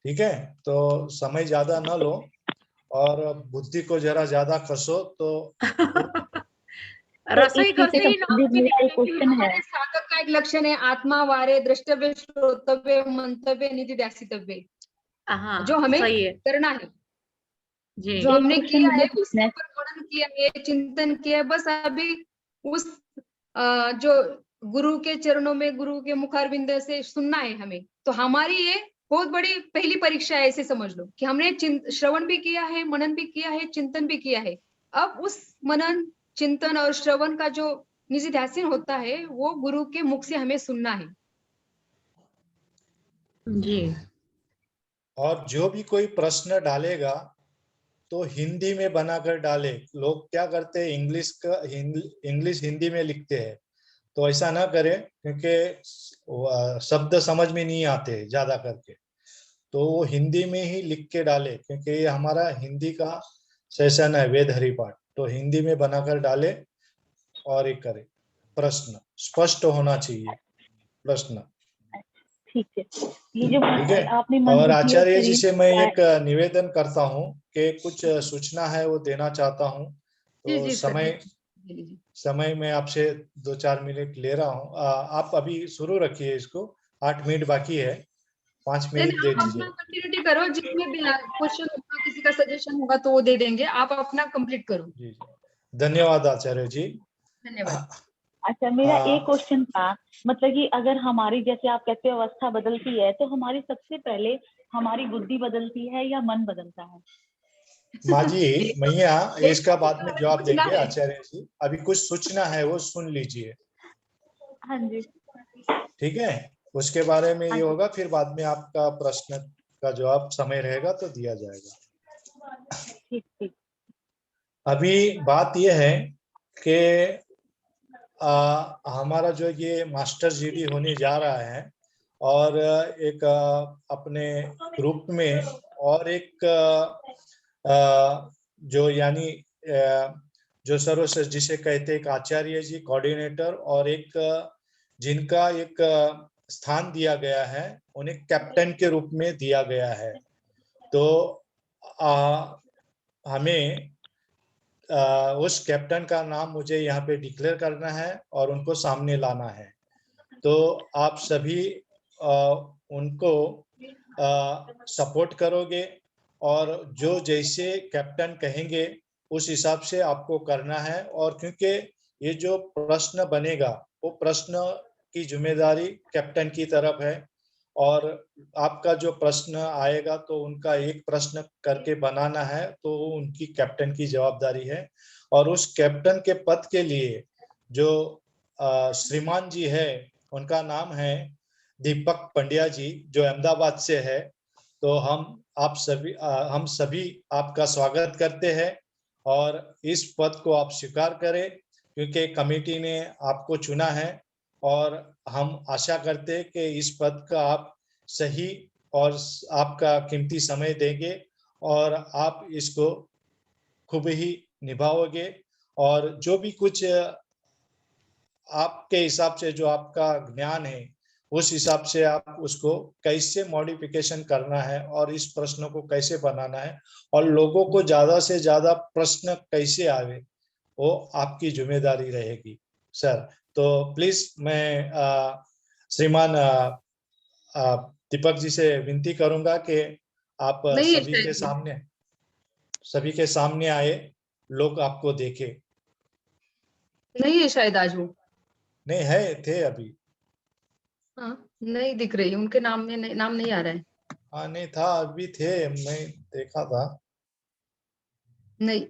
ठीक है। तो समय ज्यादा न लो और बुद्धि को जरा ज्यादा कसो। तो रसोई हमारे साधक का एक लक्षण है, आत्मा वारे द्रष्टव्य, श्रोतव्य, मंतव्य, निधि ध्यासितव्य, जो हमें करना है, जो हमने किया है, उसके ऊपर मनन किया है, चिंतन किया है। बस अभी उस जो गुरु के चरणों में, गुरु के मुखारविंद से सुनना है हमें। तो हमारी ये बहुत बड़ी पहली परीक्षा है, ऐसे समझ लो कि हमने श्रवण भी किया है, मनन भी किया है, चिंतन भी किया है। अब उस मनन, चिंतन और श्रवण का जो निधिध्यासन होता है, वो गुरु के मुख से हमें सुनना है जी। और जो भी कोई प्रश्न डालेगा तो हिंदी में बनाकर डाले। लोग क्या करते हैं, इंग्लिश हिंदी में लिखते हैं, तो ऐसा ना करें, क्योंकि शब्द समझ में नहीं आते ज्यादा करके। तो वो हिंदी में ही लिख के डाले, क्योंकि ये हमारा हिंदी का सेशन है, वेद हरिपाठ। तो हिंदी में बनाकर डाले और ये करे। प्रश्न स्पष्ट होना चाहिए, प्रश्न, ठीक है। ये जो ठीक है। आपने और आचार्य जी से मैं एक निवेदन करता हूँ कि कुछ सूचना है वो देना चाहता हूँ। तो समय मैं आपसे 2-4 मिनट ले रहा हूँ। आप अभी शुरू रखिए इसको, 8 मिनट बाकी है, 5 मिनट दे दीजिए। कंटिन्यूटी करो, जिसमें भी क्वेश्चन होगा, किसी का सजेशन होगा तो वो दे देंगे, आप अपना कंप्लीट करो। जी, धन्यवाद आचार्य जी। धन्यवाद। अच्छा, मेरा हाँ। एक क्वेश्चन था, मतलब कि अगर हमारी, जैसे आप कहते हो अवस्था बदलती है, तो हमारी सबसे पहले हमारी बुद्धि बदलती है या मन बदलता है? माँ जी, मैया ये इसका बाद में जवाब पूछना देंगे है। आचार्य जी। अभी कुछ सूचना है वो सुन लीजिए, हाँ जी। ठीक है? उसके बारे में हाँ ये जी। होगा, फिर बाद में आपका प्रश्न का जवाब समय रहेगा तो दिया जाएगा। ठीक ठीक। अभी बात ये है कि हमारा जो ये मास्टर जीडी होने जा रहा है, और एक अपने ग्रुप में और एक जो यानी जो सर्वश्रेष्ठ जिसे कहते हैं एक आचार्य जी कोऑर्डिनेटर, और एक जिनका एक स्थान दिया गया है, उन्हें कैप्टन के रूप में दिया गया है। तो हमें उस कैप्टन का नाम मुझे यहाँ पे डिक्लेयर करना है और उनको सामने लाना है। तो आप सभी उनको सपोर्ट करोगे, और जो जैसे कैप्टन कहेंगे उस हिसाब से आपको करना है। और क्योंकि ये जो प्रश्न बनेगा वो प्रश्न की जिम्मेदारी कैप्टन की तरफ है, और आपका जो प्रश्न आएगा तो उनका एक प्रश्न करके बनाना है, तो उनकी कैप्टन की जवाबदारी है। और उस कैप्टन के पद के लिए जो श्रीमान जी है, उनका नाम है दीपक पंड्या जी, जो अहमदाबाद से है। तो हम सभी आपका स्वागत करते हैं, और इस पद को आप स्वीकार करें, क्योंकि कमेटी ने आपको चुना है, और हम आशा करते हैं कि इस पद का आप सही और आपका कीमती समय देंगे, और आप इसको खूब ही निभाओगे। और जो भी कुछ आपके हिसाब से जो आपका ज्ञान है, उस हिसाब से आप उसको कैसे मॉडिफिकेशन करना है, और इस प्रश्न को कैसे बनाना है, और लोगों को ज्यादा से ज्यादा प्रश्न कैसे आवे, वो आपकी जिम्मेदारी रहेगी सर। तो प्लीज मैं श्रीमान दीपक जी से विनती करूंगा कि आप नहीं है सभी के सामने आए, लोग आपको देखे। नहीं है शायद आज वो। नहीं है, थे अभी। हाँ, नहीं दिख रही, उनके नाम में नाम नहीं आ रहा है। हाँ नहीं था, अभी थे, मैं देखा था। नहीं।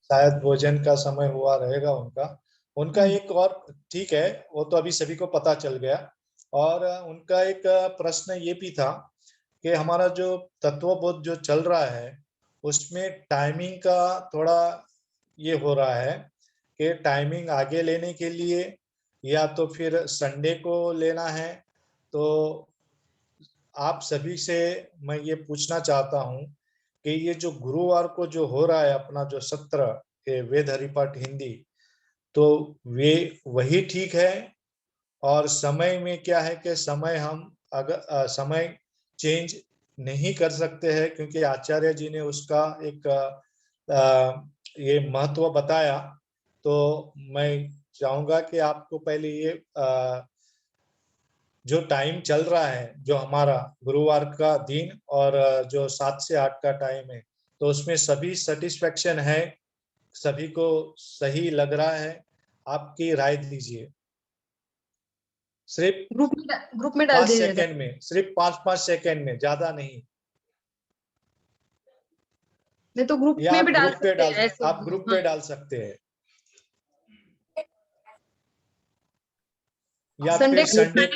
शायद भोजन का समय हुआ रहेगा उनका। उनका एक और, ठीक है, वो तो अभी सभी को पता चल गया। और उनका एक प्रश्न ये भी था कि हमारा जो तत्वबोध जो चल रहा है, उसमें टाइमिंग का थोड़ा ये हो रहा है कि टाइमिंग आगे लेने के लिए या तो फिर संडे को लेना है। तो आप सभी से मैं ये पूछना चाहता हूँ कि ये जो गुरुवार को जो हो रहा है अपना जो सत्र वेद हरिपाठ हिंदी, तो वे वही ठीक है? और समय में क्या है कि समय हम अगर समय चेंज नहीं कर सकते हैं, क्योंकि आचार्य जी ने उसका एक ये महत्व बताया। तो मैं चाहूंगा कि आपको पहले ये जो टाइम चल रहा है, जो हमारा गुरुवार का दिन और जो 7 से 8 का टाइम है, तो उसमें सभी सेटिस्फेक्शन है, सभी को सही लग रहा है? आपकी राय दीजिए। सिर्फ ग्रुप में डाल 5 दीजिएगा। सेकंड में, सिर्फ 5-5 सेकंड में, ज्यादा नहीं। नहीं तो ग्रुप या में आप भी डाल ग्रुप पे सकते हैं ऐसे। आप ग्रुप पे डाल सकते हैं, या फिर संडे,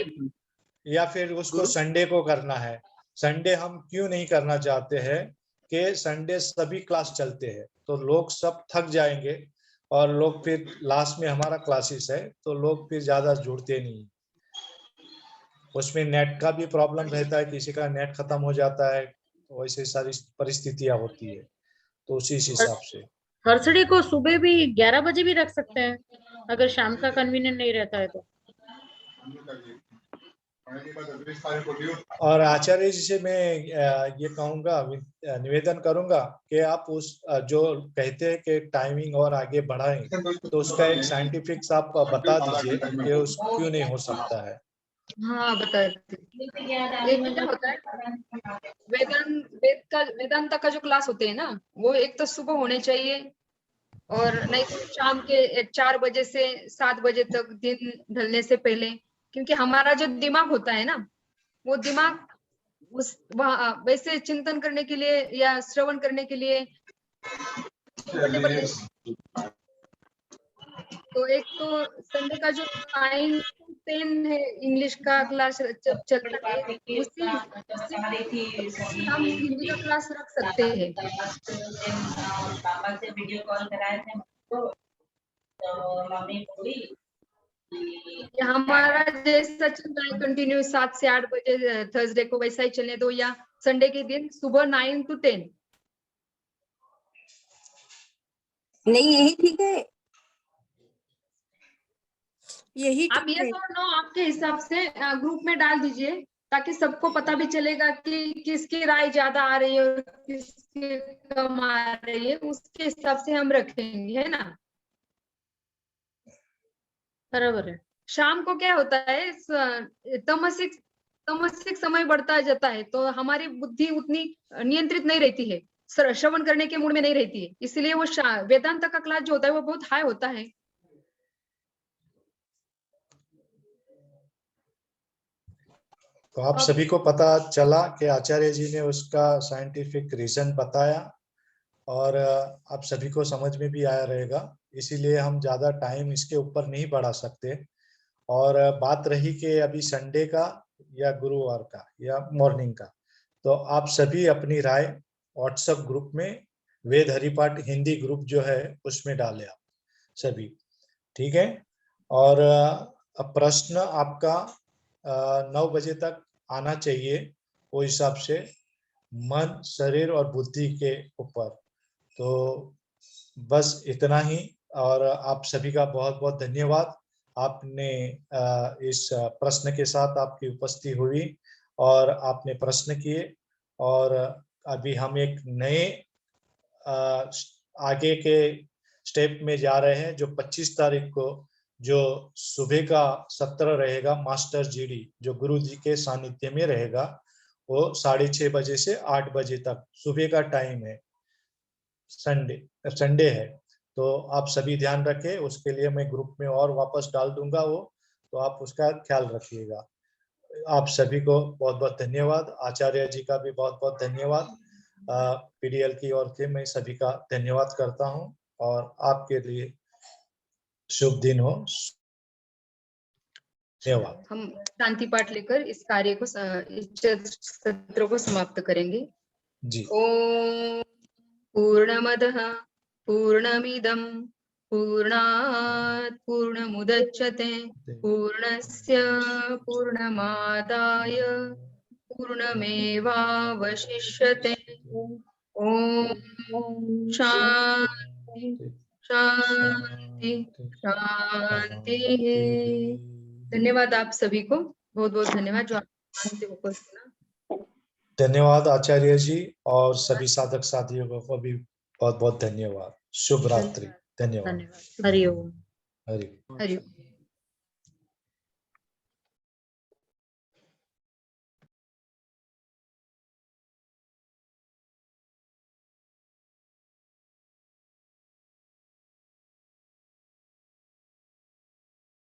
या फिर उसको संडे को करना है। संडे हम क्यों नहीं करना चाहते हैं कि संडे सभी क्लास चलते हैं, तो लोग सब थक जाएंगे, और लोग फिर लास्ट में हमारा क्लासेस है तो लोग फिर ज्यादा जुड़ते नहीं। उसमें नेट का भी प्रॉब्लम रहता है, किसी का नेट खत्म हो जाता है, तो वैसे सारी परिस्थितियां होती है। तो उसी हिसाब से थर्सडे को सुबह भी 11 बजे भी रख सकते हैं, अगर शाम का कन्वीनियंट नहीं रहता है तो। और आचार्य जी से मैं ये कहूंगा, निवेदन करूंगा कि आप उस जो कहते हैं कि टाइमिंग और आगे बढ़ाएं, तो उसका एक साइंटिफिक आप बता दीजिए कि उस क्यों नहीं हो सकता है। हाँ बताते। एक क्या होता है, वेदांत का जो क्लास होते हैं ना, वो एक तो सुबह होने चाहिए, और नहीं तो शाम के 4 बजे से 7 बजे तक दिन ढलने से पहले, क्योंकि हमारा जो दिमाग होता है ना, वो दिमाग उस वैसे चिंतन करने के लिए या श्रवण करने के लिए तो एक तो संडे का जो 9 to 10 है इंग्लिश का क्लास चलता है, उसी हम हिंदी का क्लास रख सकते हैं। पापा से वीडियो कॉल कराए थे तो मम्मी बोली हमारा जैसा चल रहा है कंटिन्यू 7 से 8 बजे थर्सडे को, वैसा ही चलने दो, या संडे के दिन सुबह 9 to 10। नहीं, यही ठीक है, यही आप ठीक ये है। तो नो आपके हिसाब से ग्रुप में डाल दीजिए, ताकि सबको पता भी चलेगा कि किसकी राय ज्यादा आ रही है और किसकी कम आ रही है, उसके हिसाब से हम रखेंगे, है ना। बराबर है। शाम को क्या होता है, तमसिक समय बढ़ता जाता है, तो हमारी बुद्धि उतनी नियंत्रित नहीं रहती है, श्रवण करने के मूड में नहीं रहती है, इसलिए वो वेदांत का क्लास जो होता है वो बहुत हाई होता है। तो आप सभी को पता चला कि आचार्य जी ने उसका साइंटिफिक रीजन बताया और आप सभी को समझ में भी आया रहेगा, इसीलिए हम ज्यादा टाइम इसके ऊपर नहीं बढ़ा सकते। और बात रही कि अभी संडे का या गुरुवार का या मॉर्निंग का, तो आप सभी अपनी राय व्हाट्सएप ग्रुप में, वेद हरिपाठ हिंदी ग्रुप जो है उसमें डालें आप सभी, ठीक है। और प्रश्न आपका 9 बजे तक आना चाहिए, वो हिसाब से मन, शरीर और बुद्धि के ऊपर। तो बस इतना ही, और आप सभी का बहुत बहुत धन्यवाद। आपने इस प्रश्न के साथ आपकी उपस्थिति हुई और आपने प्रश्न किए, और अभी हम एक नए आगे के स्टेप में जा रहे हैं, जो 25 तारीख को जो सुबह का सत्र रहेगा मास्टर जीडी, जो गुरु जी के सानिध्य में रहेगा, वो 6:30 बजे से 8 बजे तक सुबह का टाइम है, संडे है। तो आप सभी ध्यान रखें, उसके लिए मैं ग्रुप में और वापस डाल दूंगा वो, तो आप उसका ख्याल रखिएगा। आप सभी को बहुत बहुत धन्यवाद, आचार्य जी का भी बहुत बहुत धन्यवाद, पीडीएल की ओर से मैं सभी का धन्यवाद करता हूं, और आपके लिए शुभ दिन हो। धन्यवाद। हम शांति पाठ लेकर इस कार्य को, इस सत्र को समाप्त करेंगे जी। ओम पूर्णमदः पूर्णमिदं पूर्णात् पूर्णमुदच्यते पूर्णस्य पूर्णमादाय पूर्णमेवावशिष्यते। ओम शांति शांति शांति। धन्यवाद आप सभी को, बहुत बहुत धन्यवाद जो आपने उपस्थित सुना। धन्यवाद आचार्य जी, और सभी साधक साथियों को भी बहुत बहुत धन्यवाद। शुभ रात्रि। धन्यवाद। हरि ओम। हरि ओम। हरि ओम।